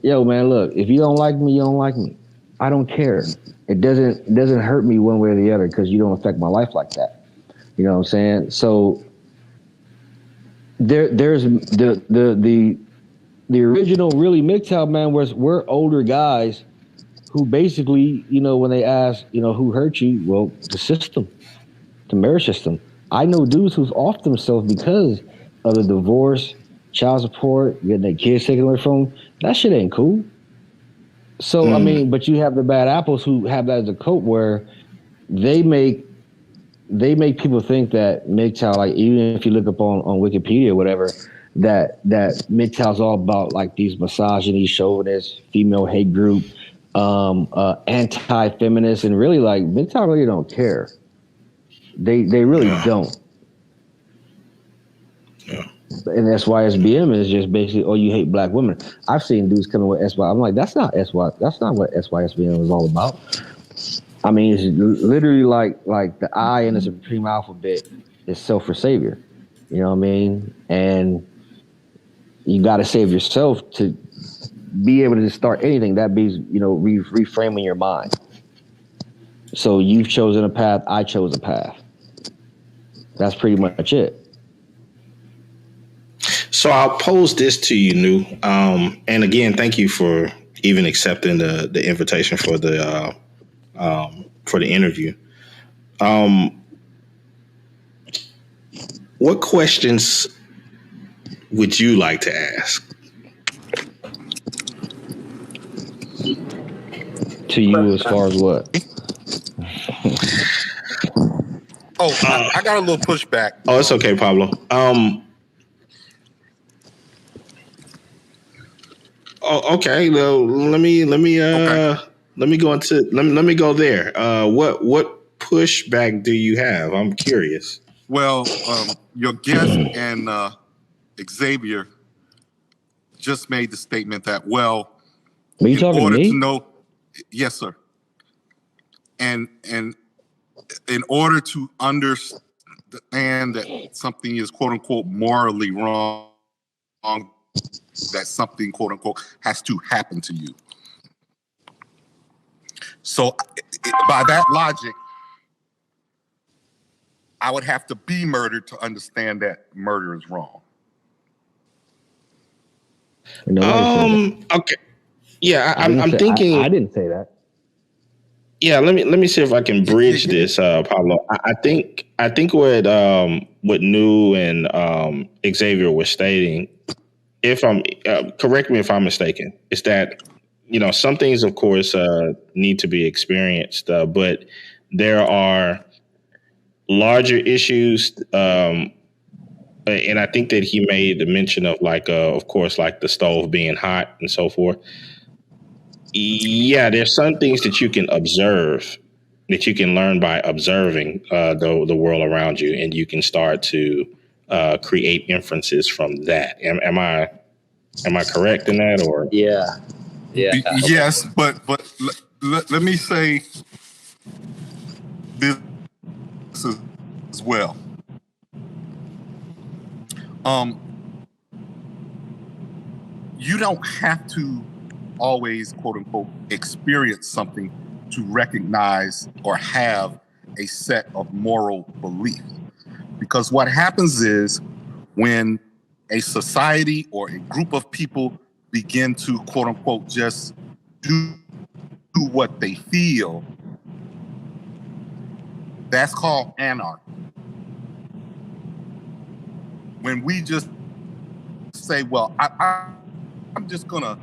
yo, man, look, if you don't like me, you don't like me. I don't care. It doesn't hurt me one way or the other because you don't affect my life like that. You know what I'm saying? So there's the original really MGTOW, man, we're older guys who basically, you know, when they ask, you know, who hurt you? Well, the system. The marriage system. I know dudes who's off themselves because of the divorce, child support, getting their kids taken away from them. That shit ain't cool. So, I mean, but you have the bad apples who have that as a cope where they make people think that MGTOW, like, even if you look up on Wikipedia or whatever, that MGTOW is all about like these misogyny, chauvinist, female hate group, anti-feminist, and really like MGTOW really don't care. They really don't. Yeah. And SYSBM is just basically, oh, you hate black women. I've seen dudes coming with SY. I'm like, that's not what SYSBM is all about. I mean, it's literally like the I in the supreme alphabet is self for savior. You know what I mean? And you got to save yourself to be able to start anything. That means, you know, reframing your mind. So you've chosen a path. I chose a path. That's pretty much it. So I'll pose this to you, Nu. And again, thank you for even accepting the invitation for the interview. What questions would you like to ask? To you, as far as what? I got a little pushback. Oh, it's okay, Pablo. Okay. Well, let me go there. What pushback do you have? I'm curious. Well, your guest and Xavier just made the statement that, well, are you talking to me? Yes, sir. And in order to understand that something is quote unquote morally wrong, that something quote unquote has to happen to you. So by that logic, I would have to be murdered to understand that murder is wrong. Okay. Yeah, I'm thinking. I didn't say that. Yeah, let me see if I can bridge this, Pablo. I think what Nu and Xavier were stating, if I'm correct me if I'm mistaken, is that, you know, some things, of course, need to be experienced, but there are larger issues, and I think that he made the mention of like, of course, like the stove being hot and so forth. Yeah, there's some things that you can observe, that you can learn by observing the world around you, and you can start to create inferences from that. Am I correct in that, or? Yeah. Yes, but let me say this as well. You don't have to always, quote unquote, experience something to recognize or have a set of moral beliefs. Because what happens is when a society or a group of people begin to, quote unquote, just do what they feel, that's called anarchy. When we just say, well, I'm just gonna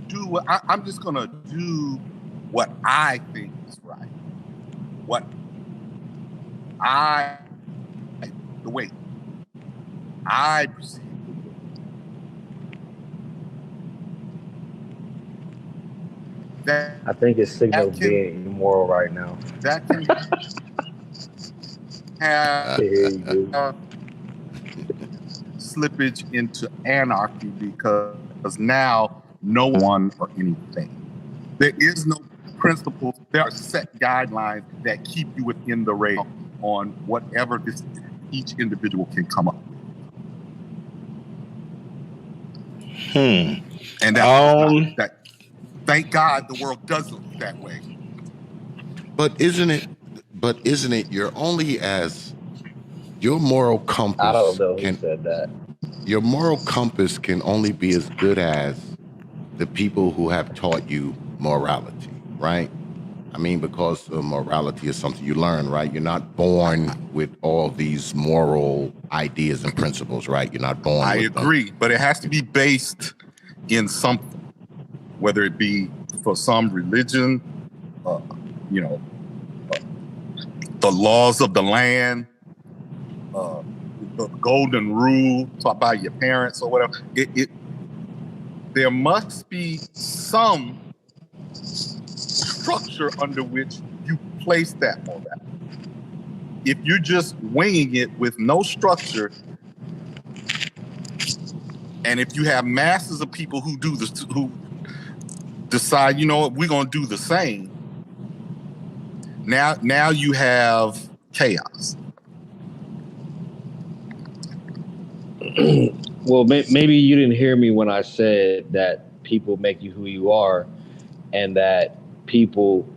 do what I'm just gonna do what I think is right. The way I perceive that. I think it's signal being immoral right now. That can have slippage into anarchy because now no one or anything. There is no principles. There are set guidelines that keep you within the rail on whatever each individual can come up with. And that, thank God the world does look that way. But isn't it you're only as your moral compass I don't know who said that. Your moral compass can only be as good as the people who have taught you morality, right? I mean, because morality is something you learn, right? You're not born with all these moral ideas and principles, right? You're not born with them. I agree, but it has to be based in something, whether it be for some religion, the laws of the land, the golden rule taught by your parents or whatever. There must be some structure under which you place that morality. If you're just winging it with no structure, and if you have masses of people who do this, who decide, you know what, we're gonna do the same, now you have chaos. Well, maybe you didn't hear me when I said that people make you who you are, and that people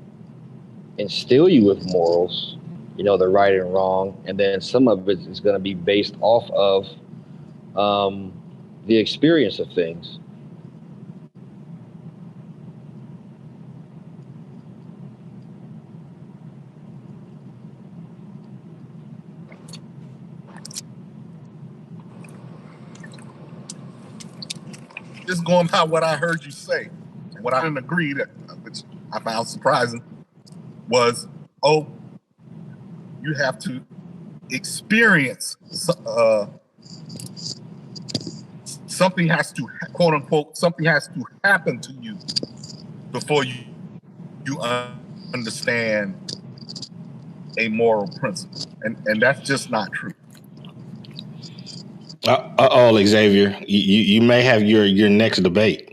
instill you with morals, the right and wrong, and then some of it is going to be based off of the experience of things. Just going by what I heard you say, and what I didn't agree that, which I found surprising, was, you have to experience something has to, quote unquote, something has to happen to you before you understand a moral principle, and that's just not true. Xavier, you may have your next debate.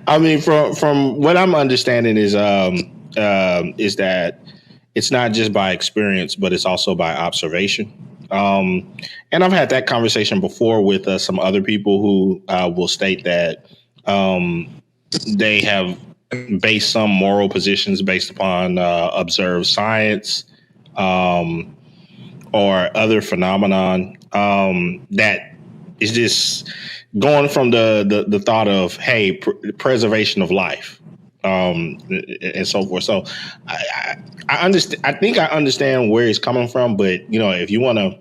I mean, from what I'm understanding is that it's not just by experience, but it's also by observation. And I've had that conversation before with some other people who will state that they have based some moral positions based upon observed science or other phenomenon that is just going from the thought of, hey, preservation of life and so forth. So I understand. I think I understand where he's coming from, but if you want to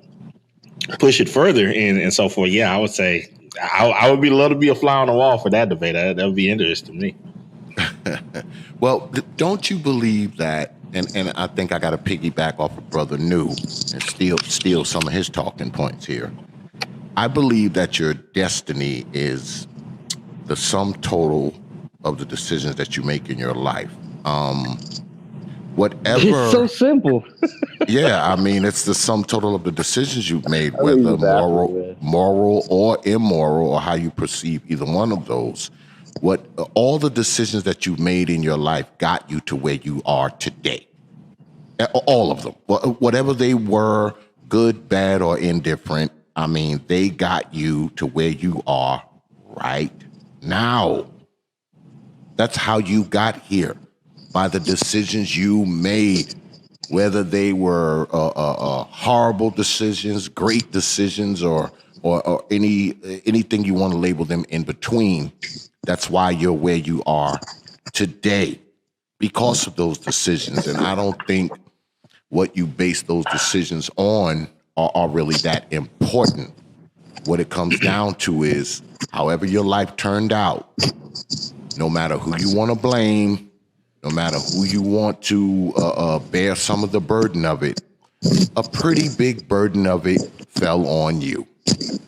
push it further and so forth, yeah, I would say I would be love to be a fly on the wall for that debate. That would be interesting to me. Well, don't you believe that? And I think I got to piggyback off of Brother New and steal some of his talking points here. I believe that your destiny is the sum total of the decisions that you make in your life. whatever. It's so simple. Yeah, I mean, it's the sum total of the decisions you've made, I think whether it's baffling, moral or immoral, or how you perceive either one of those. What all the decisions that you've made in your life got you to where you are today. All of them, whatever they were, good, bad, or indifferent. I mean, they got you to where you are right now. That's how you got here, by the decisions you made, whether they were horrible decisions, great decisions, or anything you want to label them in between. That's why you're where you are today, because of those decisions. And I don't think what you base those decisions on are really that important. What it comes down to is, however your life turned out, no matter who you want to blame, no matter who you want to bear some of the burden of it, a pretty big burden of it fell on you.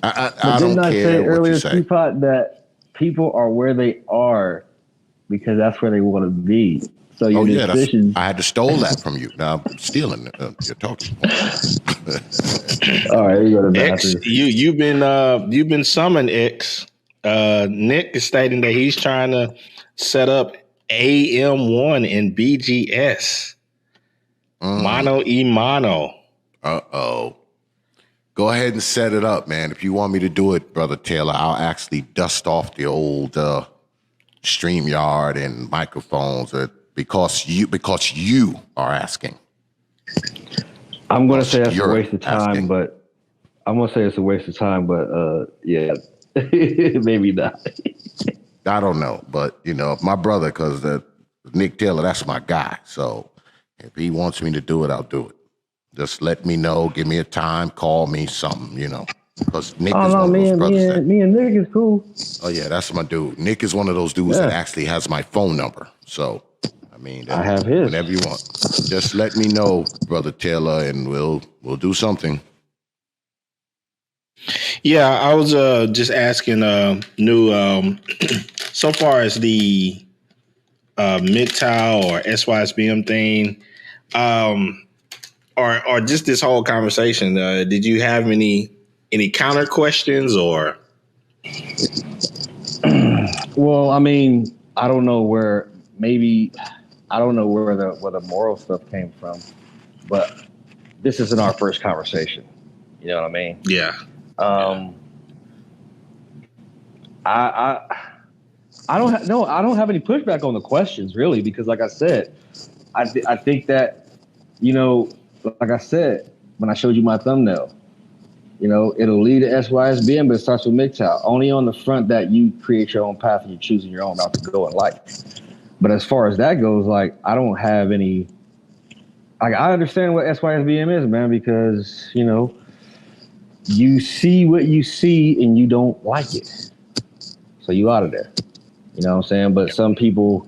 I don't care what you say. Teapot, that people are where they are because that's where they want to be. So your decisions. I had to stole that from you. Now I'm stealing your talking point. All right, you go to X, you've been summoned, X. Nick is stating that he's trying to set up AM1 in BGS. Mano y mano. Uh-oh. Go ahead and set it up, man. If you want me to do it, Brother Taylor, I'll actually dust off the old StreamYard and microphones because you are asking. I'm going to say it's a waste of time, but yeah, maybe not. I don't know, but if my brother, because Nick Taylor, that's my guy. So if he wants me to do it, I'll do it. Just let me know. Give me a time. Call me something. Because Nick is one of those brothers. Me and Nick is cool. Oh yeah, that's my dude. Nick is one of those dudes that actually has my phone number. So I mean, I have his. Whenever you want, just let me know, Brother Taylor, and we'll do something. Yeah, I was just asking New so far as the MGTOW or SYSBM thing, or just this whole conversation. Did you have any counter questions or? Well, I mean, I don't know where the moral stuff came from, but this isn't our first conversation. You know what I mean? Yeah. I don't have any pushback on the questions really, because like I said, I think that, like I said, when I showed you my thumbnail, it'll lead to SYSBM, but it starts with MGTOW. Only on the front that you create your own path and you're choosing your own route to go in life. But as far as that goes, like, I don't have any, like, I understand what SYSBM is, man, because, you see what you see and you don't like it. So you out of there. You know what I'm saying? But some people,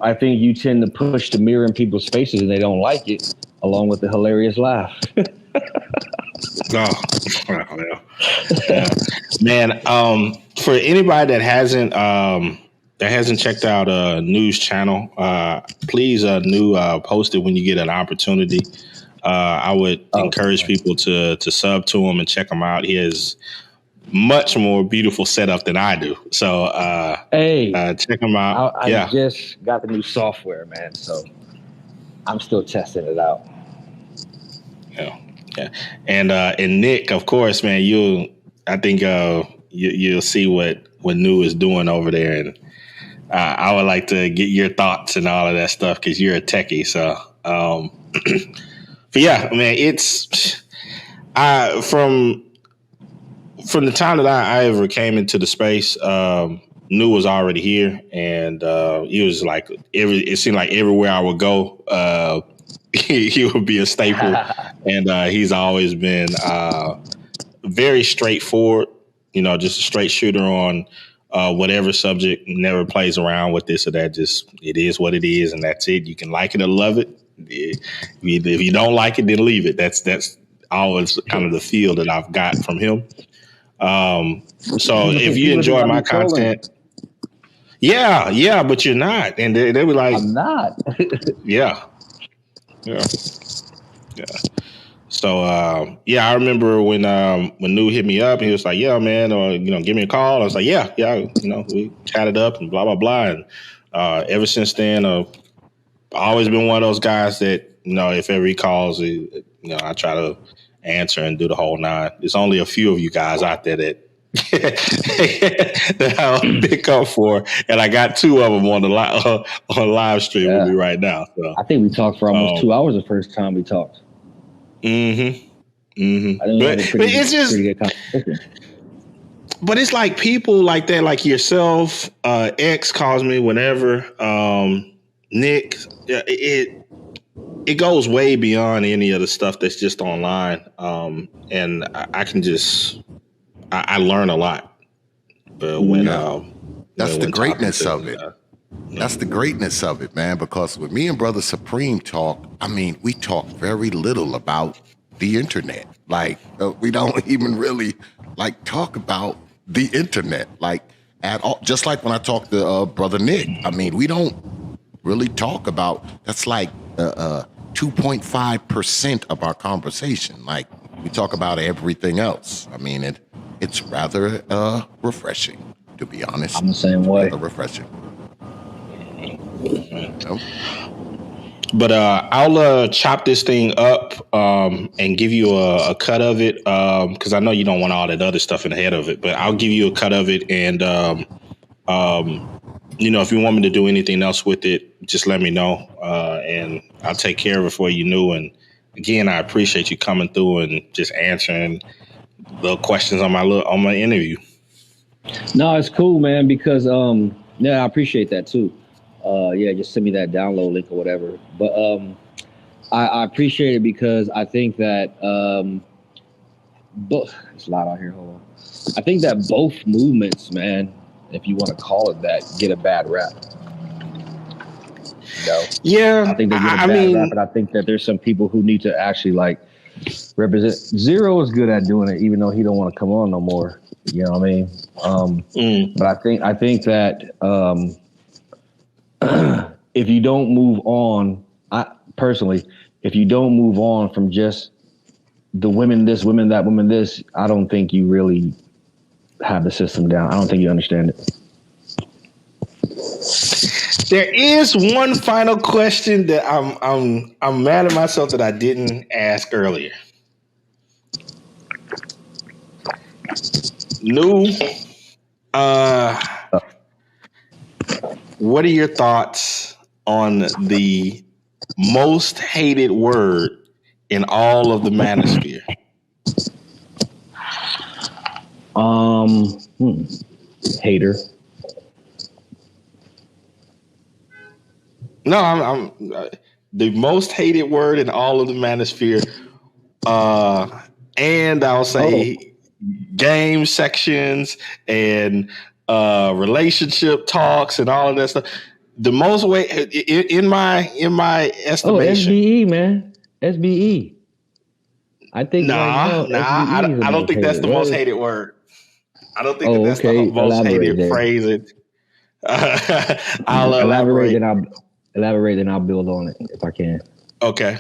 I think you tend to push the mirror in people's faces and they don't like it, along with the hilarious laugh. Yeah. Man, for anybody that hasn't checked out New's channel, please post it when you get an opportunity. I would encourage people to sub to him and check him out. He has much more beautiful setup than I do. So check him out. I just got the new software, man. So I'm still testing it out. Yeah. And Nick, of course, man, you'll see what New is doing over there. And I would like to get your thoughts and all of that stuff because you're a techie. So but yeah, man, it's from the time that I ever came into the space, New was already here, and he was like it seemed like everywhere I would go, he would be a staple, and he's always been very straightforward. Just a straight shooter on whatever subject. Never plays around with this or that. Just it is what it is, and that's it. You can like it or love it. If you don't like it, then leave it. That's always kind of the feel that I've got from him. So if you enjoy my content, Yeah, but you're not. And they were like, I'm not. yeah. So I remember when New hit me up, he was like, "Yeah, man, or give me a call." I was like, "Yeah, we chatted up and blah blah blah." And ever since then, I've always been one of those guys that if ever he calls, I try to answer and do the whole nine. There's only a few of you guys out there that that I'll pick up for, and I got two of them on the live stream with me right now. So I think we talked for almost 2 hours the first time we talked. Mm-hmm. Mm-hmm. I think it's just pretty good conversation. But it's like people like that, like yourself. X calls me whenever. Nick, it goes way beyond any of the stuff that's just online. And I can just I learn a lot when that's the greatness of it. That's the greatness of it, man, because with me and Brother Supreme talk, I mean, we talk very little about the internet. Like, we don't even really, talk about the internet, at all. Just like when I talk to Brother Nick, I mean, we don't really talk about, that's 2.5% of our conversation. Like, we talk about everything else. I mean, it's rather refreshing, to be honest. I'm the same way. Rather refreshing. But I'll chop this thing up and give you a cut of it because I know you don't want all that other stuff in the head of it. But I'll give you a cut of it, and if you want me to do anything else with it, just let me know, and I'll take care of it for you, New. And again, I appreciate you coming through and just answering the questions on my interview. No, it's cool, man. Because I appreciate that too. Just send me that download link or whatever. But I appreciate it because I think that it's a lot out here. Hold on. I think that both movements, man, if you want to call it that, get a bad rap. Yeah, I think they get a bad rap, and I think that there's some people who need to actually represent. Zero is good at doing it, even though he don't want to come on no more. You know what I mean? But I think that. If you don't move on, if you don't move on from just the women this, women that, women this, I don't think you really have the system down. I don't think you understand it. There is one final question that I'm mad at myself that I didn't ask earlier. New, what are your thoughts on the most hated word in all of the manosphere? Hater. No, I'm the most hated word in all of the manosphere. And I'll say game sections and relationship talks and all of that stuff. The most way in my estimation. SBE, man. SBE. I think I don't think that's the most hated word. I don't think that's the most hated phrase. I'll elaborate. Then I'll build on it if I can. Okay.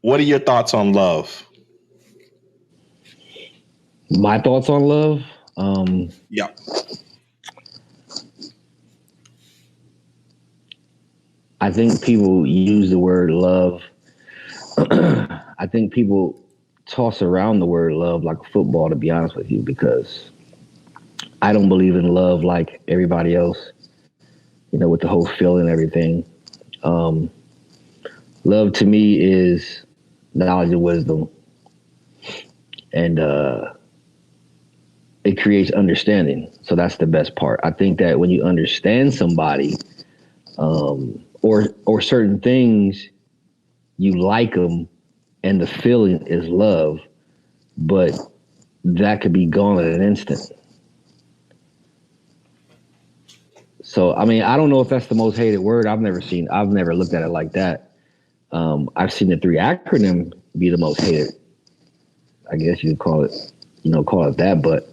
What are your thoughts on love? My thoughts on love? Yeah. I think people use the word love. I think people toss around the word love like football, to be honest with you, because I don't believe in love like everybody else, with the whole feeling and everything. Love to me is knowledge and wisdom. And it creates understanding. So that's the best part. I think that when you understand somebody or certain things, you like them and the feeling is love, but that could be gone in an instant. So, I mean, I don't know if that's the most hated word. I've never looked at it like that. I've seen the 3 acronym be the most hated. I guess you could call it that, but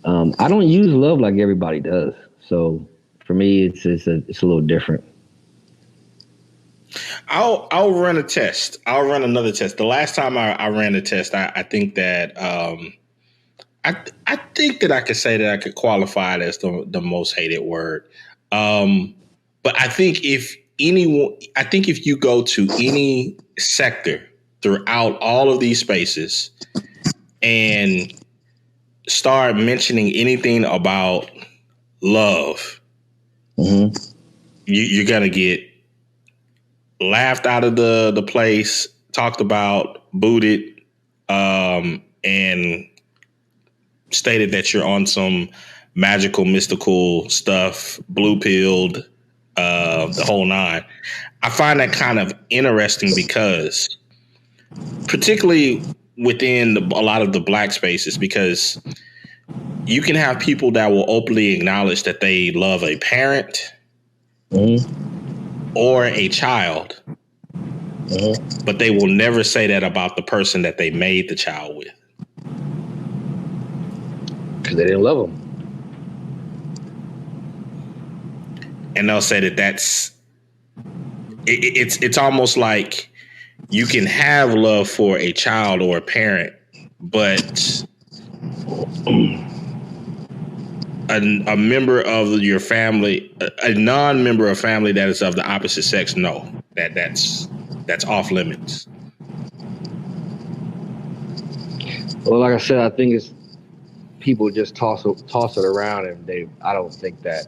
I don't use love like everybody does. So for me, it's a little different. I'll run a test. I'll run another test. The last time I ran a test, I think that I think that I could say that I could qualify it as the most hated word. But I think if you go to any sector throughout all of these spaces and start mentioning anything about love, you're gonna get laughed out of the place, talked about, booted, and stated that you're on some magical, mystical stuff, blue pilled, the whole nine. I find that kind of interesting because, particularly within a lot of the black spaces, because you can have people that will openly acknowledge that they love a parent or a child, but they will never say that about the person that they made the child with. Because they didn't love them. And they'll say that it's almost like you can have love for a child or a parent, but a member of your family, a non-member of family that is of the opposite sex, no, that's off limits. Well, like I said, I think it's people just toss it around, and I don't think that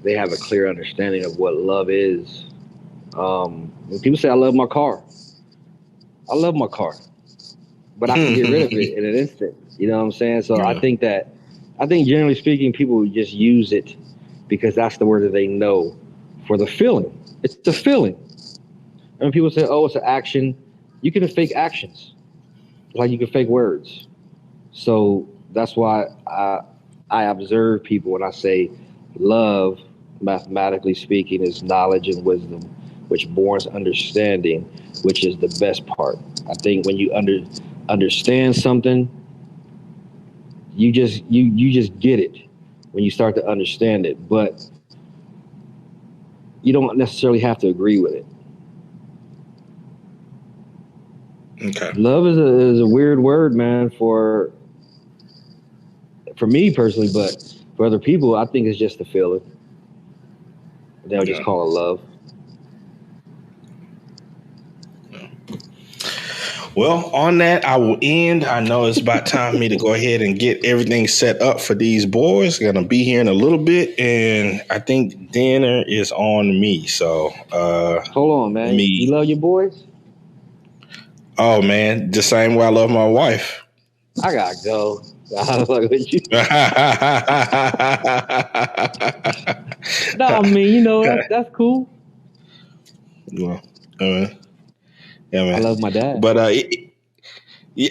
they have a clear understanding of what love is. When people say, I love my car, but I can get rid of it in an instant. You know what I'm saying? So yeah. I think generally speaking, people just use it because that's the word that they know for the feeling. It's the feeling. And when people say, oh, it's an action, you can fake actions like you can fake words. So that's why I observe people when I say love, mathematically speaking, is knowledge and wisdom, which borns understanding, which is the best part. I think when you understand something, you just get it when you start to understand it, but you don't necessarily have to agree with it. Okay. Love is a weird word, man, for me personally, but for other people, I think it's just a feeling. They'll just call it love. Well, on that, I will end. I know it's about time for me to go ahead and get everything set up for these boys. They're going to be here in a little bit, and I think dinner is on me. So, hold on, man. You love your boys? Oh, man, the same way I love my wife. I got to go. I fuck with you. No, I mean, you know, that's cool. Well, yeah, man. I love my dad. But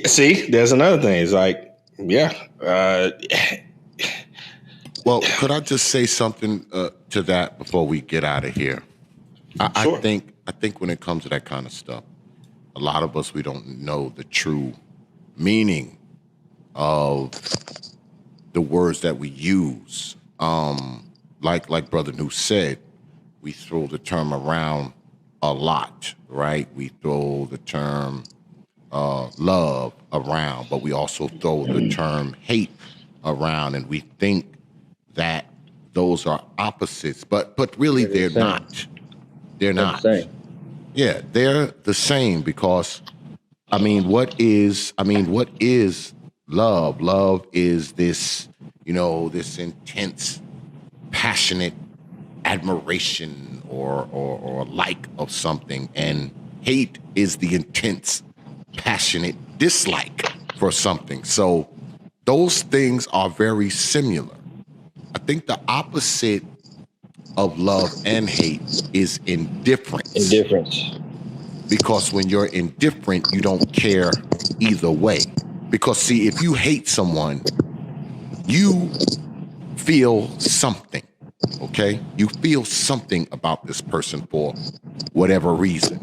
see, there's another thing. It's like, yeah. Well, could I just say something to that before we get out of here? Sure. I think when it comes to that kind of stuff, a lot of us, we don't know the true meaning of the words that we use. Like Brother New said, we throw the term around a lot, right? We throw the term love around, but we also throw the term hate around, and we think that those are opposites, but really they're not. They're not. Yeah, they're the same because, what is love? Love is this, this intense, passionate admiration or like of something, and hate is the intense, passionate dislike for something. So those things are very similar. I think the opposite of love and hate is indifference. Because when you're indifferent, you don't care either way. Because see, if you hate someone, you feel something, okay? You feel something about this person for whatever reason.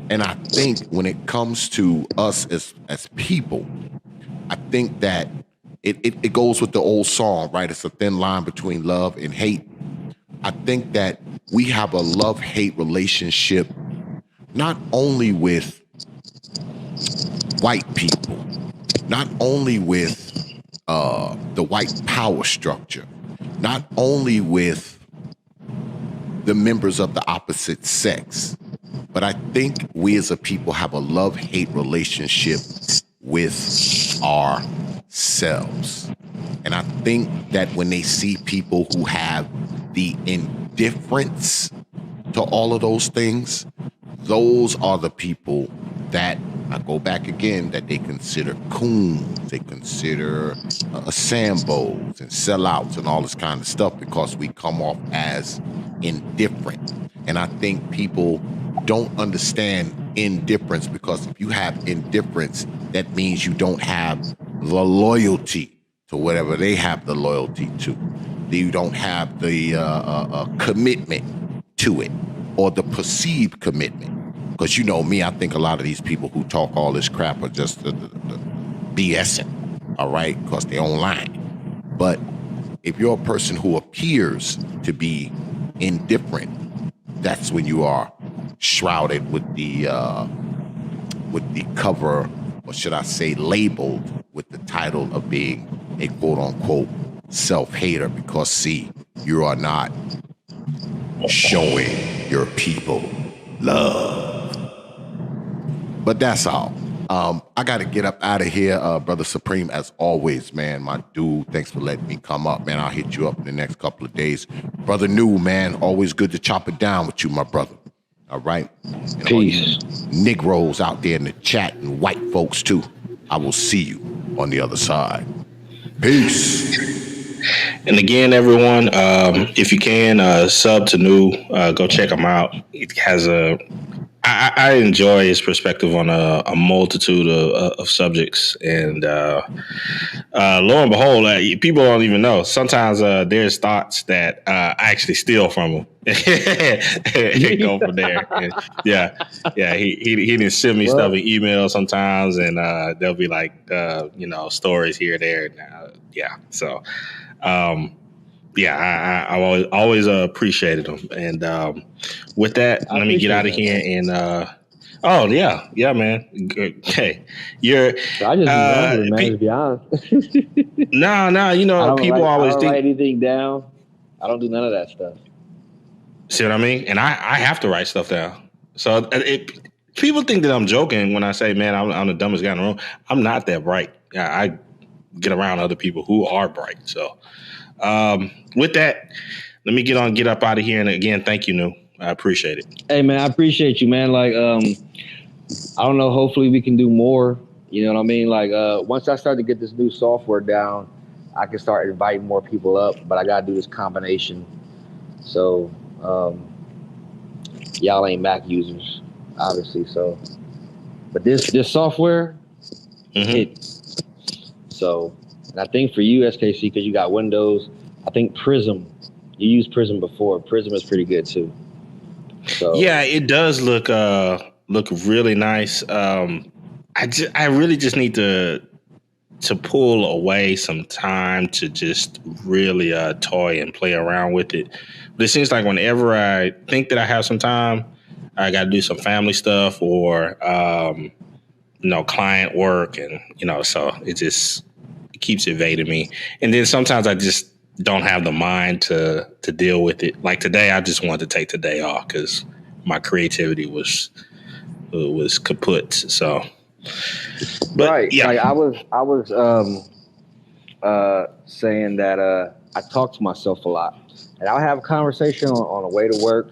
And I think when it comes to us as people, I think that it goes with the old song, right? It's a thin line between love and hate. I think that we have a love-hate relationship not only with white people, not only with the white power structure, not only with the members of the opposite sex, but I think we as a people have a love-hate relationship with ourselves. And I think that when they see people who have the indifference to all of those things, those are the people that, I go back again, that they consider coons, they consider Sambos and sellouts and all this kind of stuff, because we come off as indifferent. And I think people don't understand indifference, because if you have indifference, that means you don't have the loyalty to whatever they have the loyalty to. You don't have the commitment to it, or the perceived commitment. Because you know me, I think a lot of these people who talk all this crap are just the BSing, all right? Because they're online. But if you're a person who appears to be indifferent, that's when you are shrouded with the cover, or should I say labeled with the title of being a quote-unquote self-hater, because see, you are not showing your people love. But that's all. I got to get up out of here. Brother Supreme, as always, man, my dude, thanks for letting me come up, man. I'll hit you up in the next couple of days. Brother New, man, always good to chop it down with you, my brother. All right? And Peace. all you Negroes out there in the chat, and white folks too, I will see you on the other side. Peace. And again, everyone, if you can, sub to New, go check him out. It has I enjoy his perspective on a multitude of subjects, and lo and behold, people don't even know. Sometimes there's thoughts that I actually steal from him and go from there. And he didn't send me stuff in email sometimes, and there'll be like stories here and there. So. I always appreciated them. And with that, let me get out of here. And man. Okay, you're. So I just remember, man. To be honest. No. People always think. I don't write anything down. I don't do none of that stuff. See what I mean? And I have to write stuff down. So people think that I'm joking when I say, man, I'm the dumbest guy in the room. I'm not that bright. I get around other people who are bright. So. With that, let me get up out of here. And again, thank you, New. I appreciate it. Hey, man, I appreciate you, man. Like, I don't know. Hopefully we can do more. You know what I mean? Like, once I start to get this new software down, I can start inviting more people up. But I got to do this combination. So, y'all ain't Mac users, obviously. So, but this software, So, and I think for you, SKC, because you got Windows, I think Prism. You used Prism before. Prism is pretty good too. So yeah, it does look really nice. I really just need to pull away some time to just really toy and play around with it. But it seems like whenever I think that I have some time, I got to do some family stuff or client work, and so it just keeps evading me. And then sometimes I just don't have the mind to deal with it. Like today, I just wanted to take the day off because my creativity was kaput. So, but right, yeah, like I was saying that I talk to myself a lot, and I'll have a conversation on the way to work.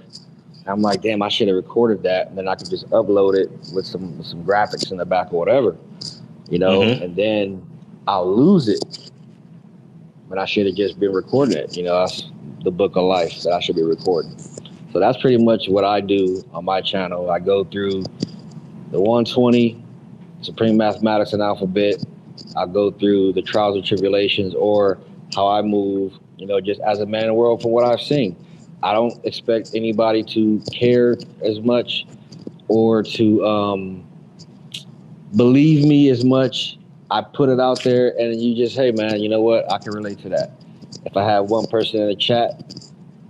I'm like, damn, I should have recorded that, and then I could just upload it with some graphics in the back or whatever, and then I'll lose it. But I should have just been recording it. That's the book of life that I should be recording. So that's pretty much what I do on my channel. I go through the 120, Supreme Mathematics and Alphabet. I go through the trials and tribulations, or how I move, just as a man in the world from what I've seen. I don't expect anybody to care as much or to believe me as much I put it out there, and you just, hey man, you know what? I can relate to that. If I have one person in the chat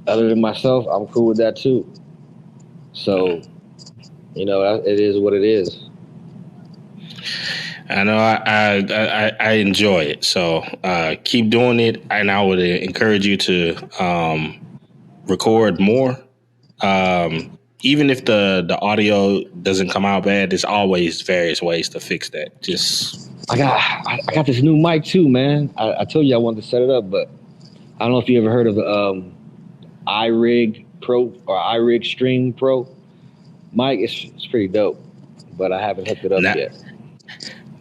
other than myself, I'm cool with that too. So, you know, it is what it is. I know I enjoy it. So keep doing it, and I would encourage you to record more. Even if the audio doesn't come out bad, there's always various ways to fix that. Just I got this new mic too, man. I told you I wanted to set it up, but I don't know if you ever heard of the iRig Pro or iRig Stream Pro mic. It's pretty dope, but I haven't hooked it up yet.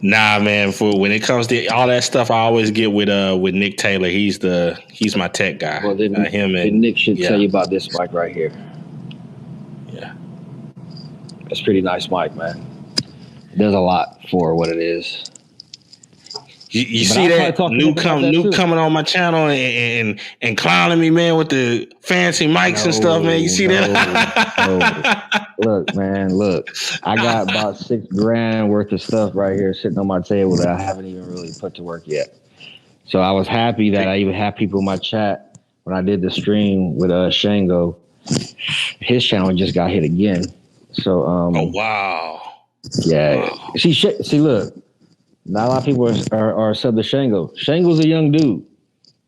Nah, man. For when it comes to all that stuff, I always get with Nick Taylor. He's my tech guy. Well, then Nick should tell you about this mic right here. Yeah, it's pretty nice mic, man. It does a lot for what it is. You see that new coming on my channel and clowning me, man, with the fancy mics and stuff, man. You see that? Look, man, I got about $6,000 worth of stuff right here sitting on my table that I haven't even really put to work yet. So I was happy that I even had people in my chat when I did the stream with Shango. His channel just got hit again. So oh wow. Yeah. Wow. See, look. Not a lot of people are sub to Shango. Shango's a young dude.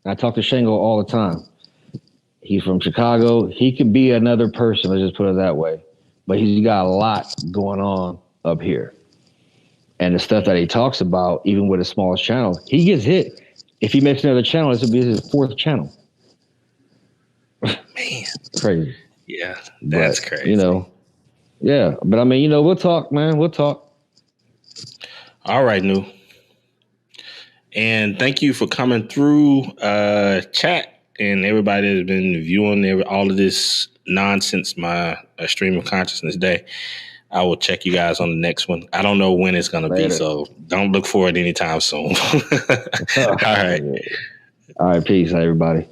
I talk to Shango all the time. He's from Chicago. He could be another person, let's just put it that way. But he's got a lot going on up here. And the stuff that he talks about, even with his smallest channel, he gets hit. If he makes another channel, this will be his 4th channel. Man. Crazy. Yeah, that's crazy. You know, yeah. But I mean, you know, we'll talk, man. We'll talk. All right, Nu. And thank you for coming through chat and everybody that's been viewing all of this nonsense, my stream of consciousness day. I will check you guys on the next one. I don't know when it's going to be, so don't look for it anytime soon. All right. All right, peace, everybody.